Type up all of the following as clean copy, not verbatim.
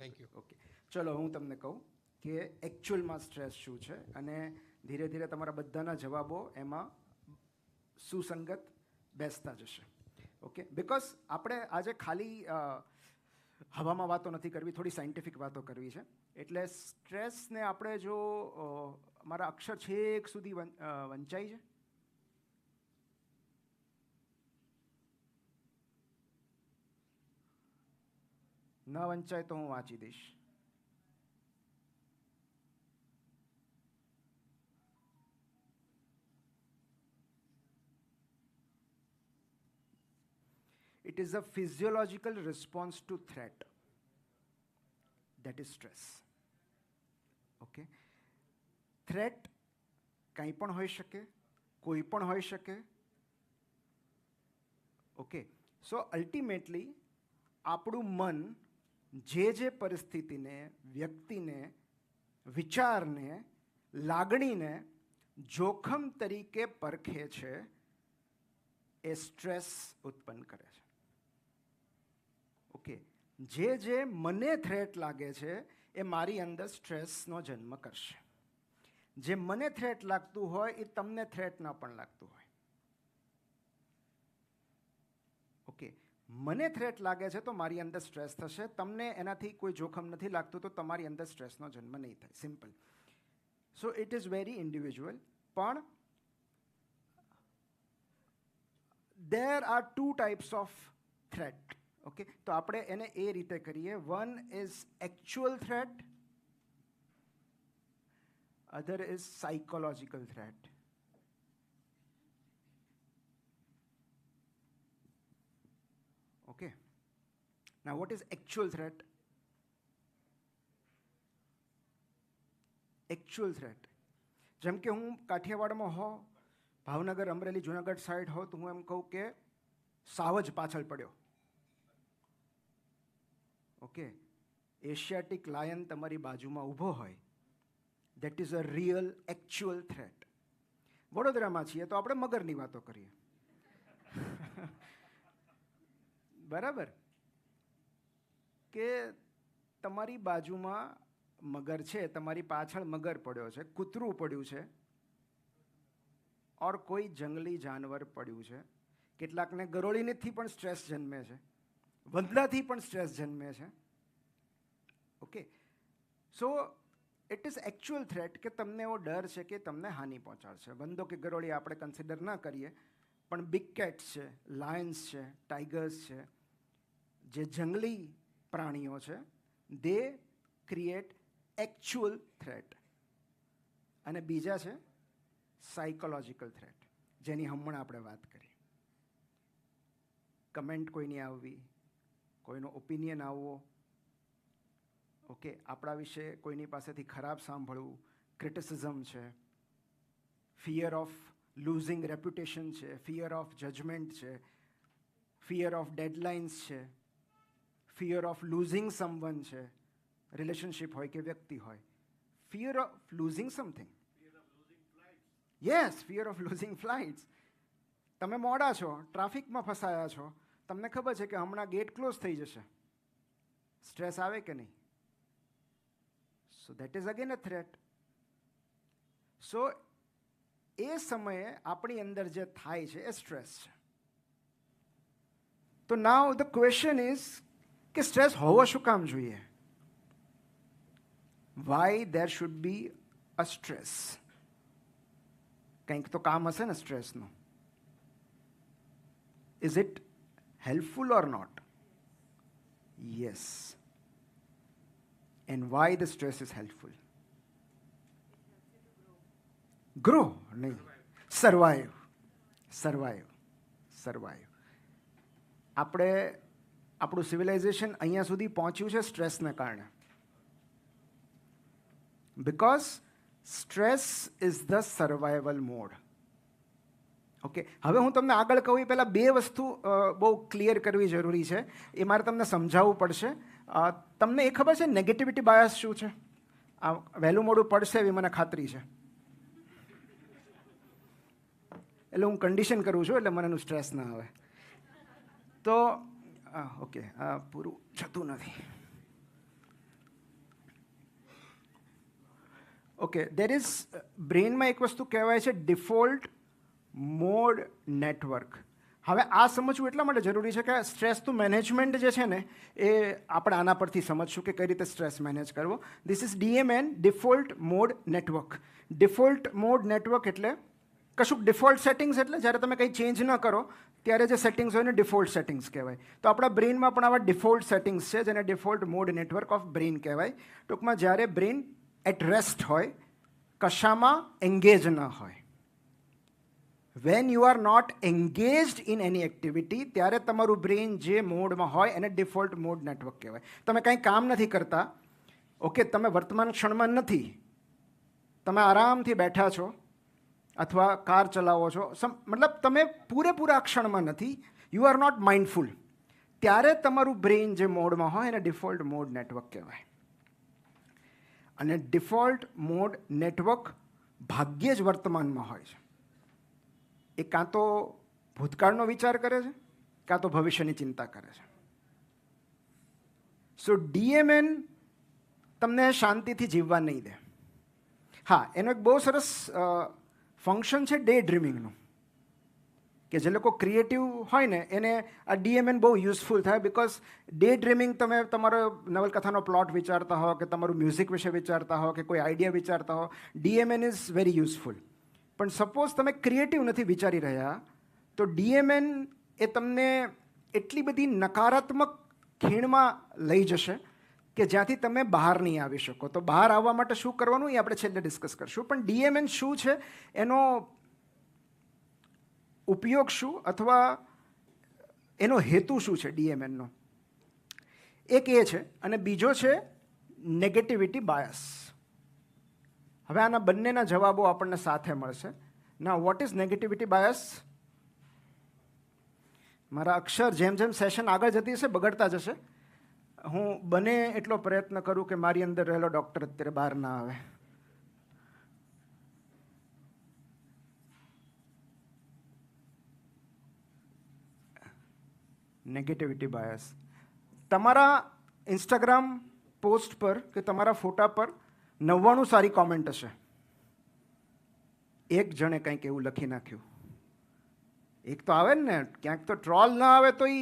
Thank you. Okay, ચલો હું તમને કહું કે એકચ્યુઅલમાં સ્ટ્રેસ શું છે અને ધીરે ધીરે તમારા બધાના જવાબો એમાં સુસંગત બેસતા જશે. ઓકે, બિકોઝ આપણે આજે ખાલી હવામાં વાતો નથી કરવી, થોડી સાયન્ટિફિક વાતો કરવી છે. એટલે સ્ટ્રેસને આપણે જો મારા અક્ષર છેક સુધી વંચાઈ છે. ન વંચાય તો હું વાંચી દઈશ. It is a physiological response to threat. That is stress. Okay? Threat કંઈ પણ હોઈ શકે, કોઈ પણ હોઈ શકે. ઓકે, સો અલ્ટિમેટલી આપણું મન જે પરિસ્થિતિને, વ્યક્તિને, વિચારને, લાગણીને જોખમ તરીકે પરખે છે એ સ્ટ્રેસ ઉત્પન્ન કરે છે. ઓકે, જે મને થ્રેટ લાગે છે એ મારી અંદર સ્ટ્રેસનો જન્મ કરશે. જે મને થ્રેટ લાગતું હોય એ તમને થ્રેટ ના પણ લાગતું હોય. ઓકે, મને થ્રેટ લાગે છે તો મારી અંદર સ્ટ્રેસ થશે. તમને એનાથી કોઈ જોખમ નથી લાગતું તો તમારી અંદર સ્ટ્રેસનો જન્મ નહીં થાય. Simple. So it is very individual. પણ there are two types of threat. Okay, તો આપણે એને એ રીતે કરીએ. One is actual threat, other is psychological threat. Okay, now what is actual threat? Actual threat, જેમ કે હું કાઠિયાવાડમાં હો, ભાવનગર, અમરેલી, જુનાગઢ સાઈડ હો, તો હું એમ કહું કે સાવજ પાછળ પડ્યો. ઓકે, એશિયાટિક લાયન તમારી બાજુમાં ઊભો હોય, that is a real actual threat. વડોદરામાં છીએ તો આપણે મગરની વાતો કરીએ. બરાબર કે તમારી બાજુમાં મગર છે, તમારી પાછળ મગર પડ્યો છે, કૂતરું પડ્યું છે, ઓર કોઈ જંગલી જાનવર પડ્યું છે. કેટલાકને ગરોળીનેથી પણ સ્ટ્રેસ જન્મે છે, વંદલાથી પણ સ્ટ્રેસ જન્મે છે. Okay, so it is actual threat કે તમને એવો ડર છે કે તમને હાનિ પહોંચાડશે. વંદો કે ગરોળી આપણે કન્સિડર ના કરીએ, પણ બિગ કેટ્સ છે, લાયન્સ છે, ટાઈગર્સ છે, જે જંગલી પ્રાણીઓ છે, દે ક્રિએટ એકચ્યુઅલ થ્રેટ. અને બીજા છે સાયકોલોજીકલ થ્રેટ, જેની હમણાં આપણે વાત કરી. કમેન્ટ કોઈની આવવી, કોઈનો ઓપિનિયન આવવો, ઓકે, આપણા વિશે કોઈની પાસેથી ખરાબ સાંભળવું, ક્રિટિસિઝમ છે, ફિયર ઓફ લૂઝિંગ રેપ્યુટેશન છે, ફિયર ઓફ જજમેન્ટ છે, ફિયર ઓફ ડેડલાઇન્સ છે, ફિયર ઓફ લૂઝિંગ સમવન છે, રિલેશનશિપ હોય કે વ્યક્તિ હોય, fear of losing something. Yes, fear of losing flights. તમે મોડા છો, ટ્રાફિકમાં ફસાયા છો, તમને ખબર છે કે હમણાં ગેટ ક્લોઝ થઈ જશે. સ્ટ્રેસ આવે કે નહીં? So that is again a threat. So એ સમયે આપણી અંદર જે થાય છે એ સ્ટ્રેસ છે. તો નાઉ ધ ક્વેશ્ચન ઇઝ કે સ્ટ્રેસ હોવો શું કામ જોઈએ? Why there should be a stress? કંઈક તો કામ હશે ને સ્ટ્રેસનું. Is it helpful or not? Yes. And why the stress is helpful? Grow નહીં, સર્વાઈવ. Survive, survive. આપણે આપણું સિવિલાઇઝેશન અહીંયા સુધી પહોંચ્યું છે સ્ટ્રેસને કારણે. Because stress is the survival mode. Okay, હવે હું તમને આગળ કહું એ પહેલાં બે વસ્તુ બહુ ક્લિયર કરવી જરૂરી છે. એ મારે તમને સમજાવવું પડશે. તમને એ ખબર છે નેગેટિવિટી બાયસ શું છે? આ વહેલું મોડું પડશે એવી મને ખાતરી છે. એટલે હું કન્ડિશન કરું છું એટલે મને એનું સ્ટ્રેસ ના આવે. તો ઓકે, પૂરું થતું નથી. ઓકે, દેર ઇઝ બ્રેનમાં એક વસ્તુ કહેવાય છે ડિફોલ્ટ મોડ નેટવર્ક. હવે આ સમજવું એટલા માટે જરૂરી છે કે સ્ટ્રેસનું મેનેજમેન્ટ જે છે ને એ આપણે આના પરથી સમજશું કે કઈ રીતે સ્ટ્રેસ મેનેજ કરવો. This is DMN, default mode network. Default mode network એટલે કશુંક ડિફોલ્ટ સેટિંગ્સ એટલે જ્યારે તમે કંઈ ચેન્જ ન કરો ત્યારે જે સેટિંગ્સ હોય ને ડિફોલ્ટ સેટિંગ્સ કહેવાય. તો આપણા બ્રેઇનમાં પણ આવા ડિફોલ્ટ સેટિંગ્સ છે જેને default mode network of brain કહેવાય. ટૂંકમાં જ્યારે બ્રેઇન એટ રેસ્ટ હોય, કશામાં એન્ગેજ ન હોય. When you are not engaged in any activity ત્યારે તમારું બ્રેઇન જે મોડમાં હોય એને ડિફોલ્ટ મોડ નેટવર્ક કહેવાય. તમે કંઈ કામ નથી કરતા, ઓકે, તમે વર્તમાન ક્ષણમાં નથી, તમે આરામથી બેઠા છો અથવા કાર ચલાવો છો, મતલબ તમે પૂરેપૂરા ક્ષણમાં નથી, યુ આર નોટ માઇન્ડફુલ, ત્યારે તમારું બ્રેઇન જે મોડમાં હોય એને ડિફોલ્ટ મોડ નેટવર્ક કહેવાય. અને ડિફોલ્ટ મોડ નેટવર્ક ભાગ્યે જ વર્તમાનમાં હોય છે. એ કાં તો ભૂતકાળનો વિચાર કરે છે કાં તો ભવિષ્યની ચિંતા કરે છે. સો DMN તમને શાંતિથી જીવવા નહીં દે. હા, એનો એક બહુ સરસ ફંક્શન છે ડે ડ્રીમિંગનું, કે જે લોકો ક્રિએટિવ હોય ને એને આ DMN બહુ યુઝફુલ થાય. બિકોઝ ડે ડ્રીમિંગ, તમે તમારો નવલકથાનો પ્લોટ વિચારતા હો કે તમારું મ્યુઝિક વિશે વિચારતા હો કે કોઈ આઈડિયા વિચારતા હો, DMN ઇઝ વેરી યુઝફુલ. પણ સપોઝ તમે ક્રિએટિવ નથી વિચારી રહ્યા તો DMN એ તમને એટલી બધી નકારાત્મક ખીણમાં લઈ જશે કે જ્યાંથી તમે બહાર નહીં આવી શકો. તો બહાર આવવા માટે શું કરવાનું એ આપણે છેલ્લે ડિસ્કસ કરશું. પણ DMN શું છે, એનો ઉપયોગ શું અથવા એનો હેતુ શું છે DMNનો, એક એ છે. અને બીજો છે નેગેટિવિટી બાયસ. હવે આના બંનેના જવાબો આપણને સાથે મળશે. નાઉ વોટ ઇઝ નેગેટિવિટી બાયસ? મારા અક્ષર જેમ જેમ સેશન આગળ જતી હશે બગડતા જશે. હું બને એટલો પ્રયત્ન કરું કે મારી અંદર રહેલો ડૉક્ટર અત્યારે બહાર ના આવે. Negativity bias. તમારા ઇન્સ્ટાગ્રામ પોસ્ટ પર કે તમારા ફોટા પર 99 સારી કોમેન્ટ હશે, એક જણે કંઈક એવું લખી નાખ્યું. એક તો આવે ને, ક્યાંક તો ટ્રોલ ના આવે તો એ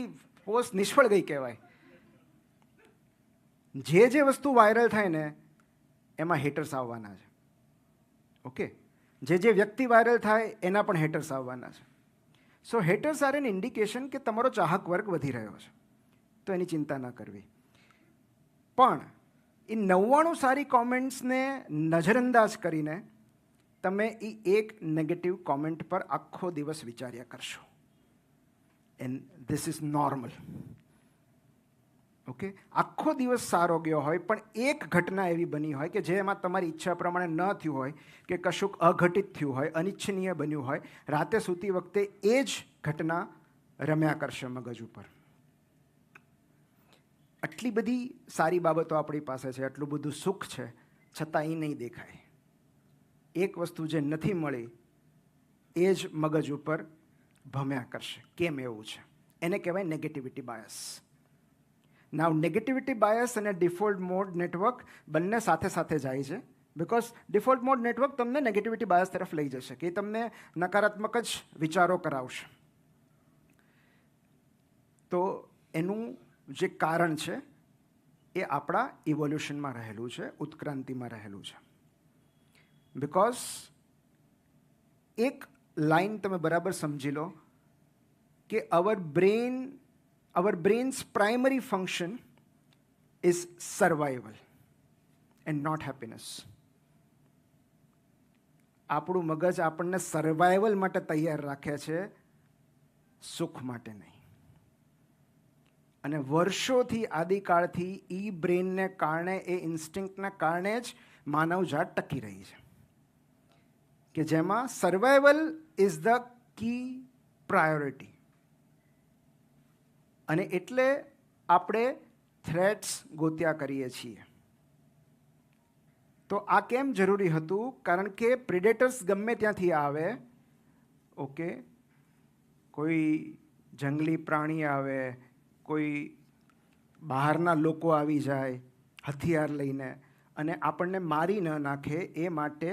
પોસ્ટ નિષ્ફળ ગઈ કહેવાય. જે વસ્તુ વાયરલ થાય ને એમાં હેટર્સ આવવાના છે. ઓકે, જે વ્યક્તિ વાયરલ થાય એના પણ હેટર્સ આવવાના છે. સો હેટર્સ આર એન ઇન્ડિકેશન કે તમારો ચાહક વર્ગ વધી રહ્યો છે, તો એની ચિંતા ન કરવી. પણ એ 99 સારી કોમેન્ટ્સને નજરઅંદાજ કરીને તમે એ એક નેગેટિવ કોમેન્ટ પર આખો દિવસ વિચાર્યા કરશો. And this is normal. Okay, આખો દિવસ સારો ગયો હોય પણ એક ઘટના એવી બની હોય કે જેમાં તમારી ઈચ્છા પ્રમાણે ન થયું હોય કે કશુંક અઘટિત થયું હોય, અનિચ્છનીય બન્યું હોય, રાતે સૂતી વખતે એ જ ઘટના રમ્યા કરશે મગજ ઉપર. આટલી બધી સારી બાબતો આપણી પાસે છે, આટલું બધું સુખ છે, છતાં એ નહીં દેખાય. એક વસ્તુ જે નથી મળી એ જ મગજ ઉપર ભમ્યા કરશે. કેમ એવું છે? એને કહેવાય નેગેટિવિટી બાયસ. નાવ નેગેટિવિટી બાયસ અને ડિફોલ્ટ મોડ નેટવર્ક બંને સાથે સાથે જાય છે. બિકોઝ ડિફોલ્ટ મોડ નેટવર્ક તમને નેગેટિવિટી બાયસ તરફ લઈ જશે, કે તમને નકારાત્મક જ વિચારો કરાવશે. તો એનું જે કારણ છે એ આપણા ઇવોલ્યુશનમાં રહેલું છે, ઉત્ક્રાંતિમાં રહેલું છે. બિકોઝ એક લાઈન તમે બરાબર સમજી લો કે our brain's primary function is survival and not happiness. આપણું મગજ આપણને સર્વાઈવલ માટે તૈયાર રાખે છે, સુખ માટે નહીં. અને વર્ષોથી આદિકાળથી ઈ બ્રેનને કારણે, એ ઇન્સ્ટિંક્ટના કારણે જ માનવજાત ટકી રહી છે, કે જેમાં survival is the key priority. અને એટલે આપણે થ્રેટ્સ ગોત્યા કરીએ છીએ. તો આ કેમ જરૂરી હતું? કારણ કે પ્રિડેટર્સ ગમે ત્યાંથી આવે, ઓકે, કોઈ જંગલી પ્રાણી આવે, કોઈ બહારના લોકો આવી જાય હથિયાર લઈને, અને આપણને મારી ન નાખે એ માટે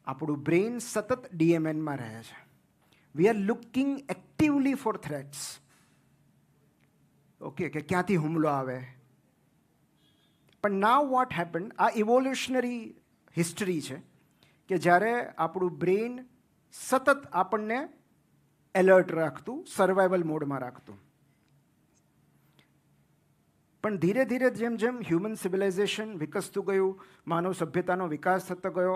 આપણું બ્રેઇન સતત ડીએમએનમાં રહે છે. We are looking actively for threats. Okay, કે ક્યાંથી હુમલો આવે. પણ નાવ વોટ હેપન, આ ઇવોલ્યુશનરી હિસ્ટરી છે કે જ્યારે આપણું બ્રેઇન સતત આપણને એલર્ટ રાખતું, સર્વાઈવલ મોડમાં રાખતું. પણ ધીરે ધીરે જેમ જેમ હ્યુમન સિવિલાઇઝેશન વિકસતું ગયું, માનવ સભ્યતાનો વિકાસ થતો ગયો,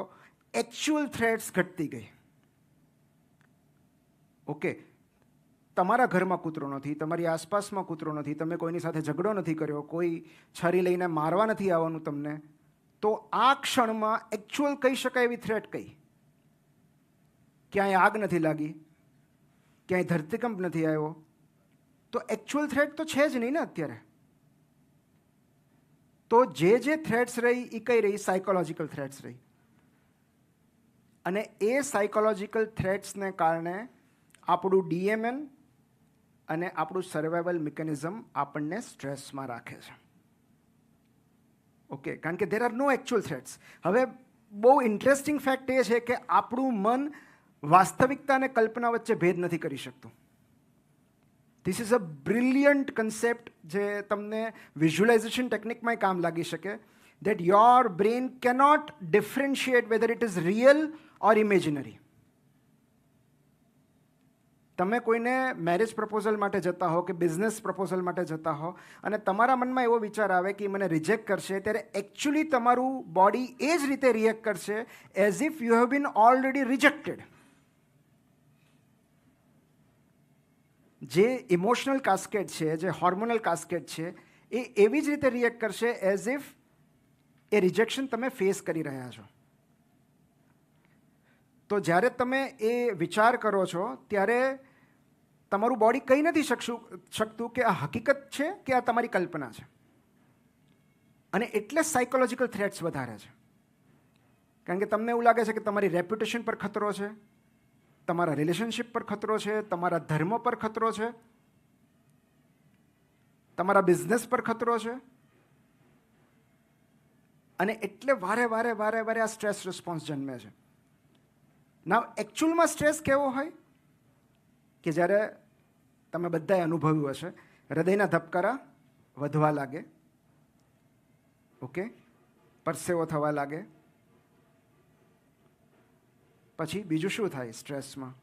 એકચ્યુઅલ થ્રેટ્સ ઘટતી ગઈ. ઓકે, તમારા ઘરમાં કૂતરો નથી, તમારી આસપાસમાં કૂતરો નથી, તમે કોઈની સાથે ઝઘડો નથી કર્યો, કોઈ છરી લઈને મારવા નથી આવવાનું તમને, તો આ ક્ષણમાં એકચ્યુઅલ કહી શકાય એવી થ્રેટ કઈ? ક્યાંય આગ નથી લાગી, ક્યાંય ધરતીકંપ નથી આવ્યો, તો એકચ્યુઅલ થ્રેટ તો છે જ નહીં ને અત્યારે. તો જે થ્રેટ્સ રહી એ કઈ રહી? સાયકોલોજીકલ થ્રેટ્સ રહી. અને એ સાયકોલોજીકલ થ્રેટ્સને કારણે આપણું ડીએમએન અને આપણું સર્વાઈવલ મિકેનિઝમ આપણને સ્ટ્રેસમાં રાખે છે. ઓકે, કારણ કે there are no actual threats. હવે બહુ ઇન્ટરેસ્ટિંગ ફેક્ટ એ છે કે આપણું મન વાસ્તવિકતા અને કલ્પના વચ્ચે ભેદ નથી કરી શકતું. This is a brilliant concept જે તમને વિઝ્યુલાઇઝેશન ટેકનિકમાં કામ લાગી શકે. that your brain cannot differentiate whether it is real or imaginary. તમે કોઈને મેરેજ પ્રપોઝલ માટે જતા હો કે બિઝનેસ પ્રપોઝલ માટે જતા હો અને તમારા મનમાં એવો વિચાર આવે કે મને રિજેક્ટ કરશે, ત્યારે એકચ્યુઅલી તમારું બોડી એ જ રીતે રિએક્ટ કરશે as if you have been already rejected. જે ઇમોશનલ કાસ્કેડ છે, જે હોર્મોનલ કાસ્કેડ છે, એ એવી જ રીતે રિએક્ટ કરશે એઝ ઇફ એ રિજેક્શન તમે ફેસ કરી રહ્યા છો. તો જ્યારે તમે એ વિચાર કરો છો ત્યારે તમારું બોડી કહી નથી શકતું કે આ હકીકત છે કે આ તમારી કલ્પના છે. અને એટલે સાયકોલોજીકલ થ્રેટ્સ વધારે છે. કારણ કે તમને એવું લાગે છે કે તમારી રેપ્યુટેશન પર ખતરો છે, તમારા રિલેશનશિપ પર ખતરો છે, તમારા ધર્મ પર ખતરો છે, તમારા બિઝનેસ પર ખતરો છે. અને એટલે વારે વારે આ સ્ટ્રેસ રિસ્પોન્સ જન્મે છે. ના, એકચ્યુઅલમાં સ્ટ્રેસ કેવો હોય કે જ્યારે તમે બધાએ અનુભવ્યું હશે, હૃદયના ધબકારા વધવા લાગે, ઓકે, પરસેવો થવા લાગે. પછી બીજું શું થાય સ્ટ્રેસમાં?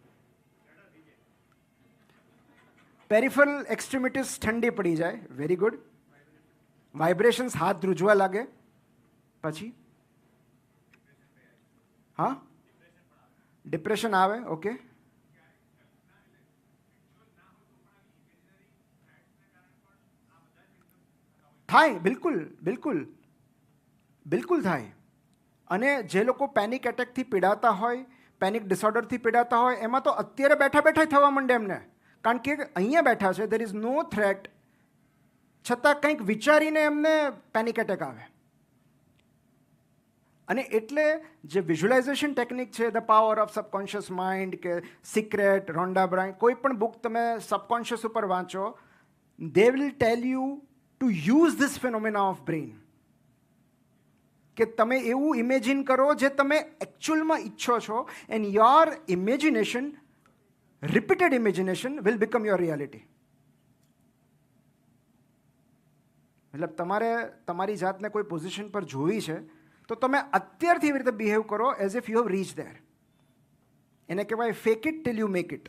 પેરિફરલ એક્સ્ટ્રીમિટીઝ ઠંડી પડી જાય. Very good. વાઇબ્રેશન્સ, હાથ ધ્રુજવા લાગે. પછી હા, ડિપ્રેશન આવે. ઓકે, થાય, બિલકુલ બિલકુલ બિલકુલ થાય. અને જે લોકો પેનિક એટેકથી પીડાતા હોય, પેનિક ડિસઓર્ડરથી પીડાતા હોય, એમાં તો અત્યારે બેઠા થવા માંડે એમને. કારણ કે અહીંયા બેઠા છે, દેર ઇઝ નો થ્રેટ, છતાં કંઈક વિચારીને એમને પેનિક એટેક આવે. અને એટલે જે વિઝ્યુલાઇઝેશન ટેકનિક છે, the power of subconscious mind કે સિક્રેટ, રોન્ડા બ્રાયન, કોઈ પણ બુક તમે સબકોન્શિયસ ઉપર વાંચો, they will tell you to use this phenomena of brain. કે તમે એવું ઇમેજિન કરો જે તમે એકચ્યુઅલમાં ઈચ્છો છો, and your imagination, repeated imagination will become your reality. મતલબ તમારે તમારી જાતને કોઈ પોઝિશન પર જોવી છે, તો તમે અત્યારથી એવી રીતે બિહેવ કરો as if you have reach there. એને કહેવાય fake it till you make it.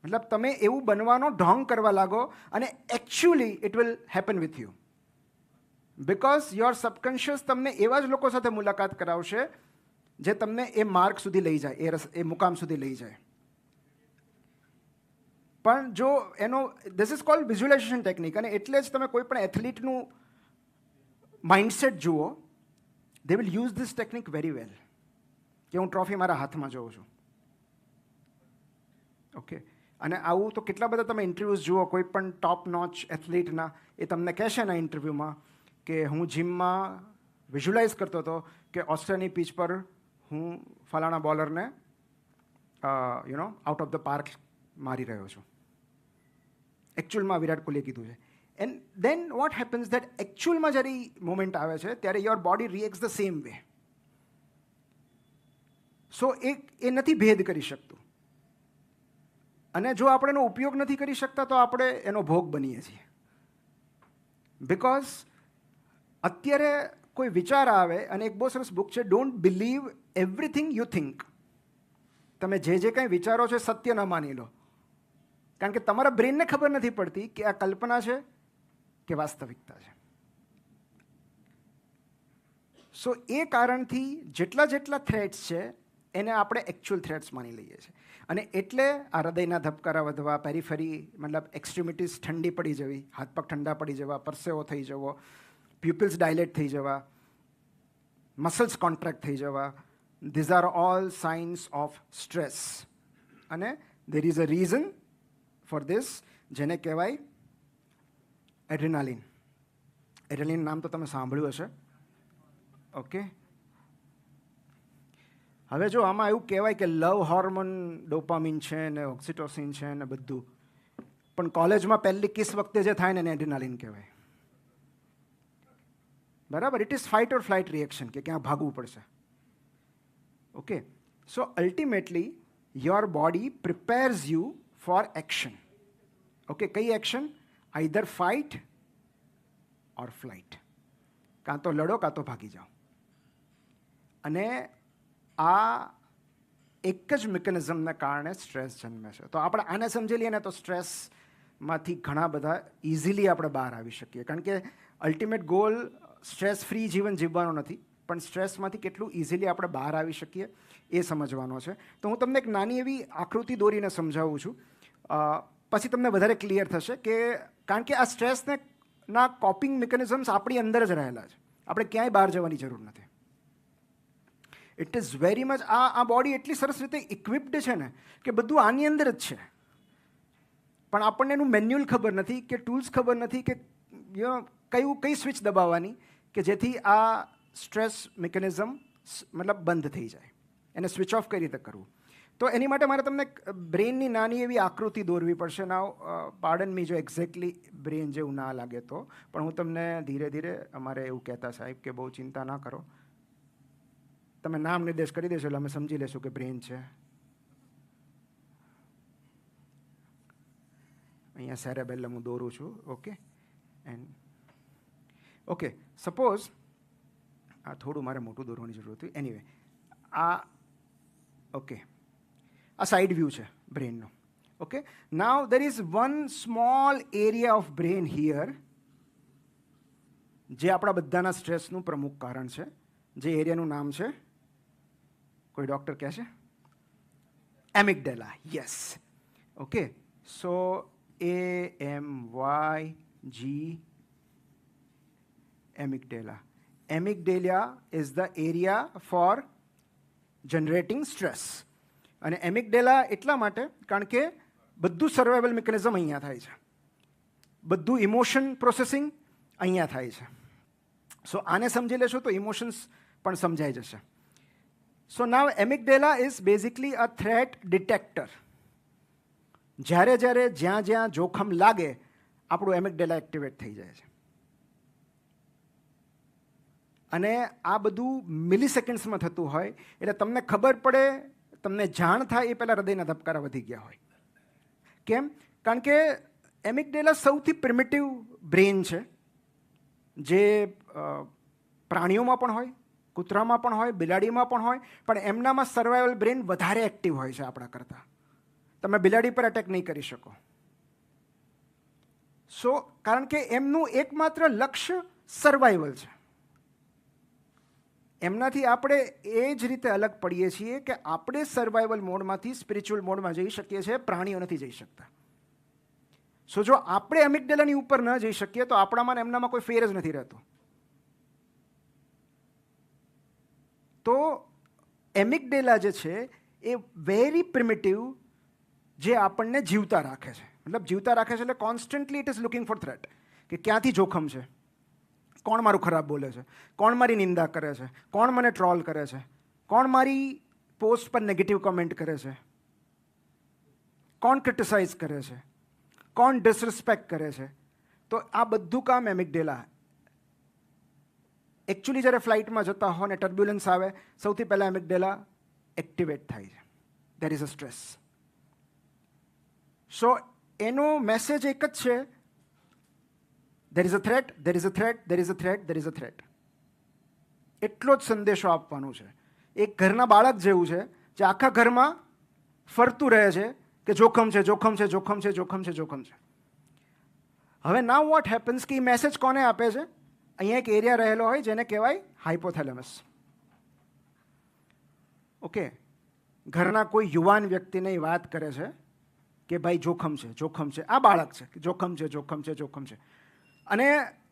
મતલબ તમે એવું બનવાનો ઢોંગ કરવા લાગો અને actually it will happen with you. Because your subconscious તમને એવા જ લોકો સાથે મુલાકાત કરાવશે જે તમને એ માર્ગ સુધી લઈ જાય, એ મુકામ સુધી લઈ જાય. પણ જો એનો this is called visualisation technique. અને એટલે જ તમે કોઈ પણ એથ્લીટનું માઇન્ડસેટ જુઓ, they will use this technique very well. કે હું ટ્રોફી મારા હાથમાં જોઉં છું. ઓકે, અને આવું તો કેટલા બધા તમે ઇન્ટરવ્યૂઝ જુઓ કોઈ પણ ટોપ નોચ એથ્લીટના, એ તમને કહેશે ને ઇન્ટરવ્યૂમાં કે હું જિમમાં વિઝ્યુલાઇઝ કરતો હતો કે ઓસ્ટ્રેલિયાની પીચ પર હું ફલાણા બોલરને આઉટ ઓફ ધ પાર્ક મારી રહ્યો છું. એકચ્યુઅલમાં વિરાટ કોહલીએ કીધું છે. And then what happens that એકચ્યુઅલમાં જ્યારે મોમેન્ટ આવે છે ત્યારે your body reacts the same way. So એ નથી ભેદ કરી શકતું. અને જો આપણે એનો ઉપયોગ નથી કરી શકતા તો આપણે એનો ભોગ બનીએ છીએ. બિકોઝ અત્યારે કોઈ વિચાર આવે, અને એક બહુ સરસ બુક છે, don't believe everything you think. તમે જે કંઈ વિચારો છો સત્ય ન માની લો, કારણ કે તમારા બ્રેનને ખબર નથી પડતી કે આ કલ્પના છે કે વાસ્તવિકતા છે. સો એ કારણથી જેટલા થ્રેટ્સ છે એને આપણે એકચ્યુઅલ થ્રેટ્સ માની લઈએ છીએ. અને એટલે આ હૃદયના ધબકારા વધવા, પેરીફેરી મતલબ એક્સ્ટ્રીમિટીઝ ઠંડી પડી જવી, હાથ પગ ઠંડા પડી જવા, પરસેવો થઈ જવો, પ્યુપિલ્સ ડાયલેટ થઈ જવા, મસલ્સ કોન્ટ્રાક્ટ થઈ જવા, these are all signs of stress. અને there is a reason for this, જેને કહેવાય એડ્રેનાલિન. એડ્રેનાલિન નામ તો તમે સાંભળ્યું હશે. ઓકે, હવે જો આમાં એવું કહેવાય કે લવ હોર્મોન ડોપામિન છે ને ઓક્સિટોસિન છે ને બધું, પણ કોલેજમાં પહેલી કિસ વખતે જે થાય ને એને એડ્રેનાલિન કહેવાય. બરાબર? It is fight or flight reaction, કે ક્યાં ભાગવું પડશે. Okay, so ultimately your body prepares you for action. Okay, કઈ action? Either fight or flight. કાં તો લડો કાં તો ભાગી જાઓ. અને આ એક જ મિકેનિઝમને કારણે સ્ટ્રેસ જન્મે છે. તો આપણે આને સમજી લઈએ ને તો સ્ટ્રેસમાંથી ઘણા બધા ઇઝીલી આપણે બહાર આવી શકીએ. કારણ કે અલ્ટિમેટ ગોલ સ્ટ્રેસ ફ્રી જીવન જીવવાનો નથી, પણ સ્ટ્રેસમાંથી કેટલું ઇઝીલી આપણે બહાર આવી શકીએ એ સમજવાનો છે. તો હું તમને એક નાની એવી આકૃતિ દોરીને સમજાવું છું, પછી તમને વધારે ક્લિયર થશે. કે કારણ કે આ સ્ટ્રેસને ના કોપિંગ મિકેનિઝમ્સ આપણી અંદર જ રહેલા છે, આપણે ક્યાંય બહાર જવાની જરૂર નથી. ઇટ ઇઝ વેરી મચ આ બોડી એટલી સરસ રીતે ઇક્વિપ્ડ છે ને કે બધું આની અંદર જ છે, પણ આપણને એનું મેન્યુઅલ ખબર નથી, કે ટૂલ્સ ખબર નથી, કે કઈ સ્વિચ દબાવવાની કે જેથી આ સ્ટ્રેસ મિકેનિઝમ મતલબ બંધ થઈ જાય, એને સ્વિચ ઓફ કઈ રીતે કરવું. તો એની માટે મારે તમને બ્રેનની નાની એવી આકૃતિ દોરવી પડશે. નાવ પાર્ડન મી જો એક્ઝેક્ટલી બ્રેન જેવું ના લાગે તો, પણ હું તમને ધીરે ધીરે, અમારે એવું કહેતા સાહેબ કે બહુ ચિંતા ના કરો, તમે નામ નિર્દેશ કરી દેશો એટલે અમે સમજી લેશું કે બ્રેન છે. અહીંયા સેરેબેલમ હું દોરું છું. ઓકે, એન્ડ ઓકે, સપોઝ આ થોડું મારે મોટું દોરવાની જરૂર હતી. એનીવે, ઓકે, આ સાઇડ વ્યૂ છે બ્રેનનો. Okay, now there is one small area of brain here, જે આપણા બધાના સ્ટ્રેસનું પ્રમુખ કારણ છે. જે એરિયાનું નામ છે, કોઈ ડૉક્ટર કહે છે? Amygdala. Yes. Okay, so AMYG, amygdala. Amygdala is the area for generating stress. અને એમિગડેલા એટલા માટે કારણ કે બધું સર્વાઇવલ મિકેનિઝમ અહીંયા થાય છે, બધું ઇમોશન પ્રોસેસિંગ અહીંયા થાય છે. સો આને સમજી લેશો તો ઇમોશન્સ પણ સમજાઈ જશે. So now amygdala is basically a threat detector. જ્યારે જ્યાં જોખમ લાગે આપણું એમિગડેલા એક્ટિવેટ થઈ જાય છે. અને આ બધું મિલી સેકન્ડ્સમાં થતું હોય, એટલે તમને ખબર પડે, તમને જાણ થાય એ પહેલાં હૃદયના ધબકારા વધી ગયા હોય. કેમ? કારણ કે એમિગડેલા સૌથી પ્રિમિટિવ બ્રેન છે, જે પ્રાણીઓમાં પણ હોય, કૂતરામાં પણ હોય, બિલાડીમાં પણ હોય, પણ એમનામાં સર્વાઇવલ બ્રેન વધારે એક્ટિવ હોય છે આપણા કરતાં. તમે બિલાડી પર એટેક નહીં કરી શકો. સો કારણ કે એમનું એકમાત્ર લક્ષ્ય સર્વાઇવલ છે. એમનાથી આપણે એ જ રીતે અલગ પડીએ છીએ કે આપણે સર્વાઇવલ મોડમાંથી સ્પિરિચ્યુઅલ મોડમાં જઈ શકીએ છીએ, પ્રાણીઓ નથી જઈ શકતા. સો જો આપણે એમિગડેલાની ઉપર ન જઈ શકીએ તો આપણામાં એમનામાં કોઈ ફેર જ નથી રહેતો. તો એમિગડેલા જે છે એ વેરી પ્રિમિટિવ, જે આપણને જીવતા રાખે છે. મતલબ જીવતા રાખે છે એટલે constantly it is looking for threat, કે ક્યાંથી જોખમ છે, કોણ મારું ખરાબ બોલે છે, કોણ મારી નિંદા કરે છે, કોણ મને ટ્રોલ કરે છે, કોણ મારી પોસ્ટ પર નેગેટિવ કમેન્ટ કરે છે, કોણ ક્રિટિસાઇઝ કરે છે, કોણ ડિસરિસ્પેક્ટ કરે છે, તો આ બધું કામ એમિગડેલા. એકચ્યુઅલી જ્યારે ફ્લાઇટમાં જતા હો ને ટર્બ્યુલન્સ આવે, સૌથી પહેલાં એમિગડેલા એક્ટિવેટ થાય છે. દેર ઇઝ અ સ્ટ્રેસ. સો એનો મેસેજ એક જ છે, દેર is a threat, there is a threat, there is a threat, there is a threat. એટલો જ સંદેશો આપવાનો છે. એક ઘરના બાળક જેવું છે જે આખા ઘરમાં ફરતું રહે છે કે જોખમ છે, જોખમ છે, જોખમ છે, જોખમ છે, જોખમ છે. હવે નાઉ વોટ હેપન્સ કે એ મેસેજ કોને આપે છે? અહીંયા એક એરિયા રહેલો હોય જેને કહેવાય હાઇપોથેલેમસ. ઓકે, ઘરના કોઈ યુવાન વ્યક્તિને વાત કરે છે કે ભાઈ જોખમ છે, જોખમ છે. આ બાળક છે કે જોખમ છે, જોખમ છે, જોખમ છે. અને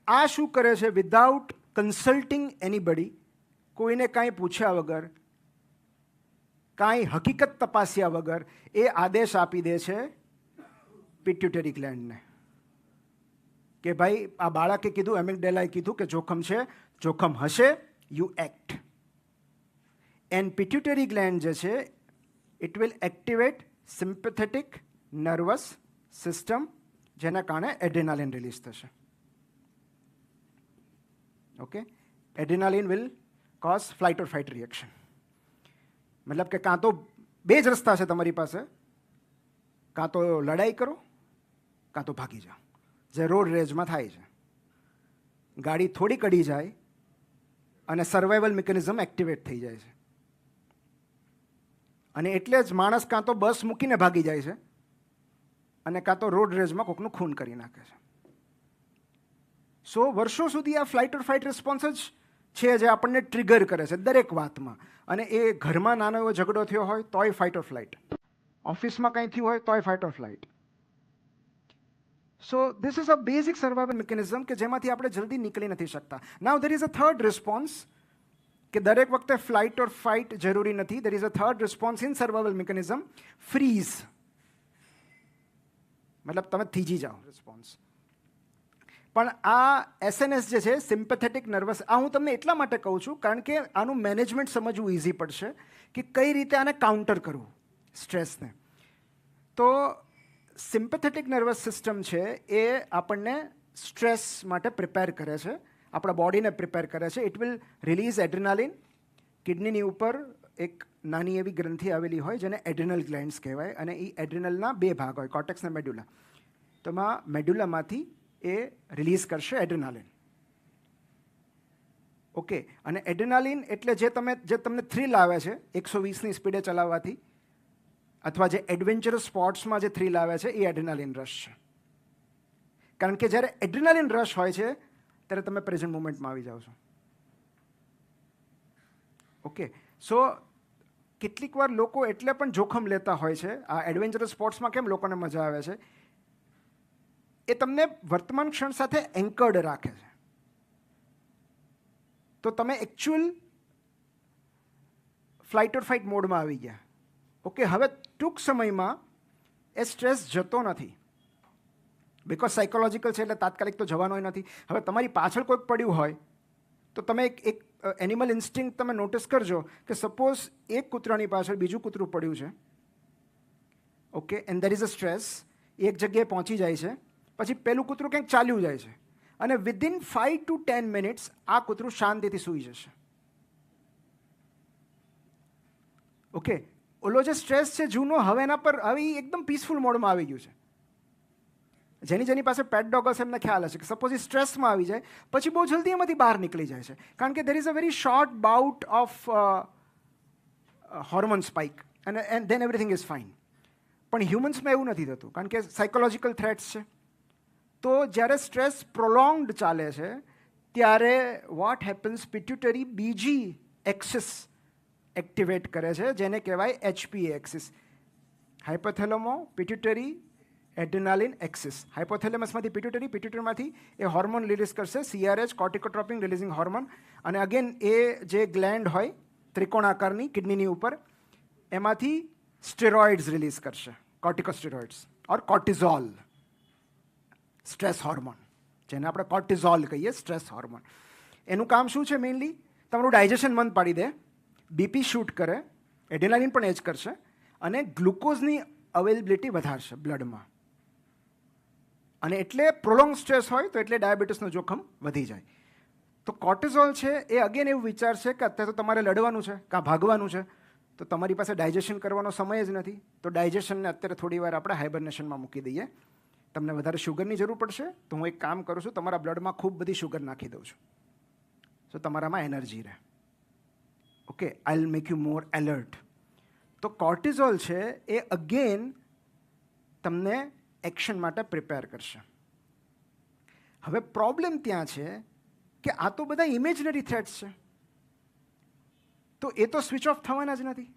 આ શું કરે છે? વિધાઉટ કન્સલ્ટિંગ એનીબડી, કોઈને કાંઈ પૂછ્યા વગર, કાંઈ હકીકત તપાસ્યા વગર એ આદેશ આપી દે છે પિટ્યુટરી ગ્લેન્ડને કે ભાઈ આ બાળકે કીધું, એમિગડેલાએ કીધું કે જોખમ છે, જોખમ હશે, you act. And pituitary gland જે છે it will activate sympathetic nervous system, જેના કારણે એડ્રેનાલિન રિલીઝ થશે. Okay, adrenaline will cause flight or fight reaction. મતલબ કે કાં તો બે જ રસ્તા છે તમારી પાસે, કાં તો લડાઈ કરો, કાં તો ભાગી જાઓ, જે રોડ રેજમાં થાય છે. ગાડી થોડી કડી જાય અને સર્વાઈવલ મિકેનિઝમ એક્ટિવેટ થઈ જાય છે. અને એટલે જ માણસ કાં તો બસ મૂકીને ભાગી જાય છે અને કાં તો રોડ રેજમાં કોકનું ખૂન કરી નાખે છે. સો વર્ષો સુધી આ ફ્લાઇટ ઓર ફાઇટ રિસ્પોન્સ જ છે જે આપણને ટ્રિગર કરે છે દરેક વાતમાં. અને એ ઘરમાં નાનો એવો ઝઘડો થયો હોય તોય ફાઇટ ઓર ફ્લાઇટ, ઓફિસમાં કંઈ થયું હોય તોય fight or flight. So this is a basic survival mechanism કે જેમાંથી આપણે જલ્દી નીકળી નથી શકતા. Now there is a third response કે દરેક વખતે ફ્લાઇટ ઓર ફાઇટ જરૂરી નથી. There is a third response in survival mechanism, freeze. મતલબ તમે થીજી જાઓ રિસ્પોન્સ. પણ આ એસએનએસ જે છે, સિમ્પેથેટિક નર્વસ, આ હું તમને એટલા માટે કહું છું કારણ કે આનું મેનેજમેન્ટ સમજવું ઇઝી પડશે કે કઈ રીતે આને કાઉન્ટર કરવું સ્ટ્રેસને. તો સિમ્પેથેટિક નર્વસ સિસ્ટમ છે એ આપણને સ્ટ્રેસ માટે પ્રિપેર કરે છે, આપણા બોડીને પ્રિપેર કરે છે. It will release adrenaline. કિડનીની ઉપર એક નાની એવી ગ્રંથિ આવેલી હોય જેને એડ્રેનલ ગ્લેન્ડ્સ કહેવાય, અને એ એડ્રેનલના બે ભાગ હોય, કોર્ટેક્સ અને મેડ્યુલા. તો એમાં મેડ્યુલામાંથી એ રિલીઝ કરશે એડ્રેનાલિન. ઓકે, અને એડ્રેનાલિન એટલે જે તમને થ્રિલ આવે છે 120ની સ્પીડે ચલાવવાથી, અથવા જે એડવેન્ચરસ સ્પોર્ટ્સમાં જે થ્રિલ આવે છે એ એડ્રેનાલિન રશ છે. કારણ કે જ્યારે એડ્રેનાલિન રશ હોય છે ત્યારે તમે પ્રેઝન્ટ મોમેન્ટમાં આવી જાઓ છો. ઓકે, સો કેટલીક વાર લોકો એટલે પણ જોખમ લેતા હોય છે. આ એડવેન્ચરસ સ્પોર્ટ્સમાં કેમ લોકોને મજા આવે છે? એ તમને વર્તમાન ક્ષણ સાથે એન્કર્ડ રાખે છે. તો તમે એકચ્યુઅલ ફ્લાઇટ ઓર ફાઇટ મોડમાં આવી ગયા. ઓકે, હવે ટૂંક સમયમાં એ સ્ટ્રેસ જતો નથી, બિકોઝ સાયકોલોજીકલ છે એટલે તાત્કાલિક તો જવાનો નથી. હવે તમારી પાછળ કોઈક પડ્યું હોય તો તમે એક એનિમલ ઇન્સ્ટિંક્ટ તમે નોટિસ કરજો કે સપોઝ એક કૂતરાની પાછળ બીજું કૂતરું પડ્યું છે. Okay, and there is a stress. એક જગ્યાએ પહોંચી જાય છે, પછી પેલું કૂતરું ક્યાંક ચાલ્યું જાય છે, અને વિધિન 5 to 10 મિનિટ્સ આ કૂતરું શાંતિથી સૂઈ જશે. ઓકે, ઓલો જે સ્ટ્રેસ છે જૂનો, હવે એના પર હવે એકદમ પીસફુલ મોડમાં આવી ગયું છે. જેની પાસે પેટ ડોગ હશે એમને ખ્યાલ હશે કે સપોઝ એ સ્ટ્રેસમાં આવી જાય પછી બહુ જલ્દી એમાંથી બહાર નીકળી જાય છે, કારણ કે દેર is a very short about of hormone spike and then everything is fine. પણ હ્યુમન્સમાં એવું નથી થતું, કારણ કે સાયકોલોજીકલ થ્રેટ્સ છે. તો જ્યારે સ્ટ્રેસ પ્રોલોંગ્ડ ચાલે છે ત્યારે વોટ હેપન્સ, પિટ્યુટરી બીજી એક્સિસ એક્ટિવેટ કરે છે જેને કહેવાય HPA axis, hypothalamo pituitary adrenaline axis. હાઇપોથેલેમસમાંથી પિટ્યુટરી, પિટ્યુટરીમાંથી એ હોર્મોન રિલીઝ કરશે, CRH, કોર્ટિકોટ્રોપિન રિલીઝિંગ હોર્મોન. અને અગેન એ જે ગ્લેન્ડ હોય ત્રિકોણાકારની કિડનીની ઉપર, એમાંથી સ્ટેરોઇડ્સ રિલીઝ કરશે, કોર્ટિકોસ્ટેરોઇડ્સ ઓર કોર્ટિઝોલ, સ્ટ્રેસ હોર્મોન, જેને આપણે કોર્ટિઝોલ કહીએ, સ્ટ્રેસ હોર્મોન. એનું કામ શું છે? મેઇનલી તમારું ડાયજેશન બંધ પાડી દે, બીપી શૂટ કરે, એડ્રેનાલિન પણ એ જ કરશે, અને ગ્લુકોઝની અવેલેબિલિટી વધારશે બ્લડમાં. અને એટલે પ્રોલોંગ સ્ટ્રેસ હોય તો એટલે ડાયાબિટીસનું જોખમ વધી જાય. તો કોર્ટિઝોલ છે એ અગેન એવું વિચાર છે કે અત્યારે તો તમારે લડવાનું છે કાં ભાગવાનું છે, તો તમારી પાસે ડાયજેશન કરવાનો સમય જ નથી. તો ડાયજેશનને અત્યારે થોડી વાર આપણે હાઇબરનેશનમાં મૂકી દઈએ. તમને વધારે શુગરની જરૂર પડશે તો હું એક કામ કરું છું, તમારા બ્લડમાં ખૂબ બધી શુગર નાખી દઉં છું, તો તમારામાં એનર્જી રહે. Okay, I will make you more alert. તો કોર્ટિઝોલ છે એ અગેન તમને એક્શન માટે પ્રિપેર કરશે. હવે પ્રોબ્લેમ ત્યાં છે કે આ તો બધા ઇમેજનરી થ્રેટ્સ છે, તો એ તો સ્વિચ ઓફ થવાના જ નથી.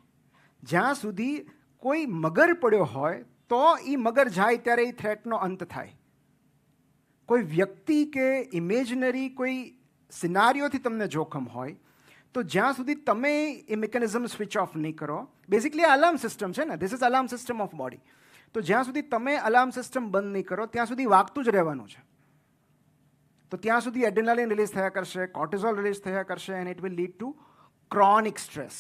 જ્યાં સુધી કોઈ મગર પડ્યો હોય તો એ મગર જાય ત્યારે એ થ્રેટનો અંત થાય. કોઈ વ્યક્તિ કે ઇમેજનરી કોઈ સિનારીઓથી તમને જોખમ હોય તો જ્યાં સુધી તમે એ મિકેનિઝમ સ્વિચ ઓફ નહીં કરો, બેઝિકલી અલાર્મ સિસ્ટમ છે ને, this is alarm system of body. તો જ્યાં સુધી તમે અલાર્મ સિસ્ટમ બંધ નહીં કરો ત્યાં સુધી વાગતું જ રહેવાનું છે. તો ત્યાં સુધી એડ્રેનાલિન રિલીઝ થયા કરશે, કોર્ટિઝોલ રિલીઝ થયા કરશે, and it will lead to chronic stress,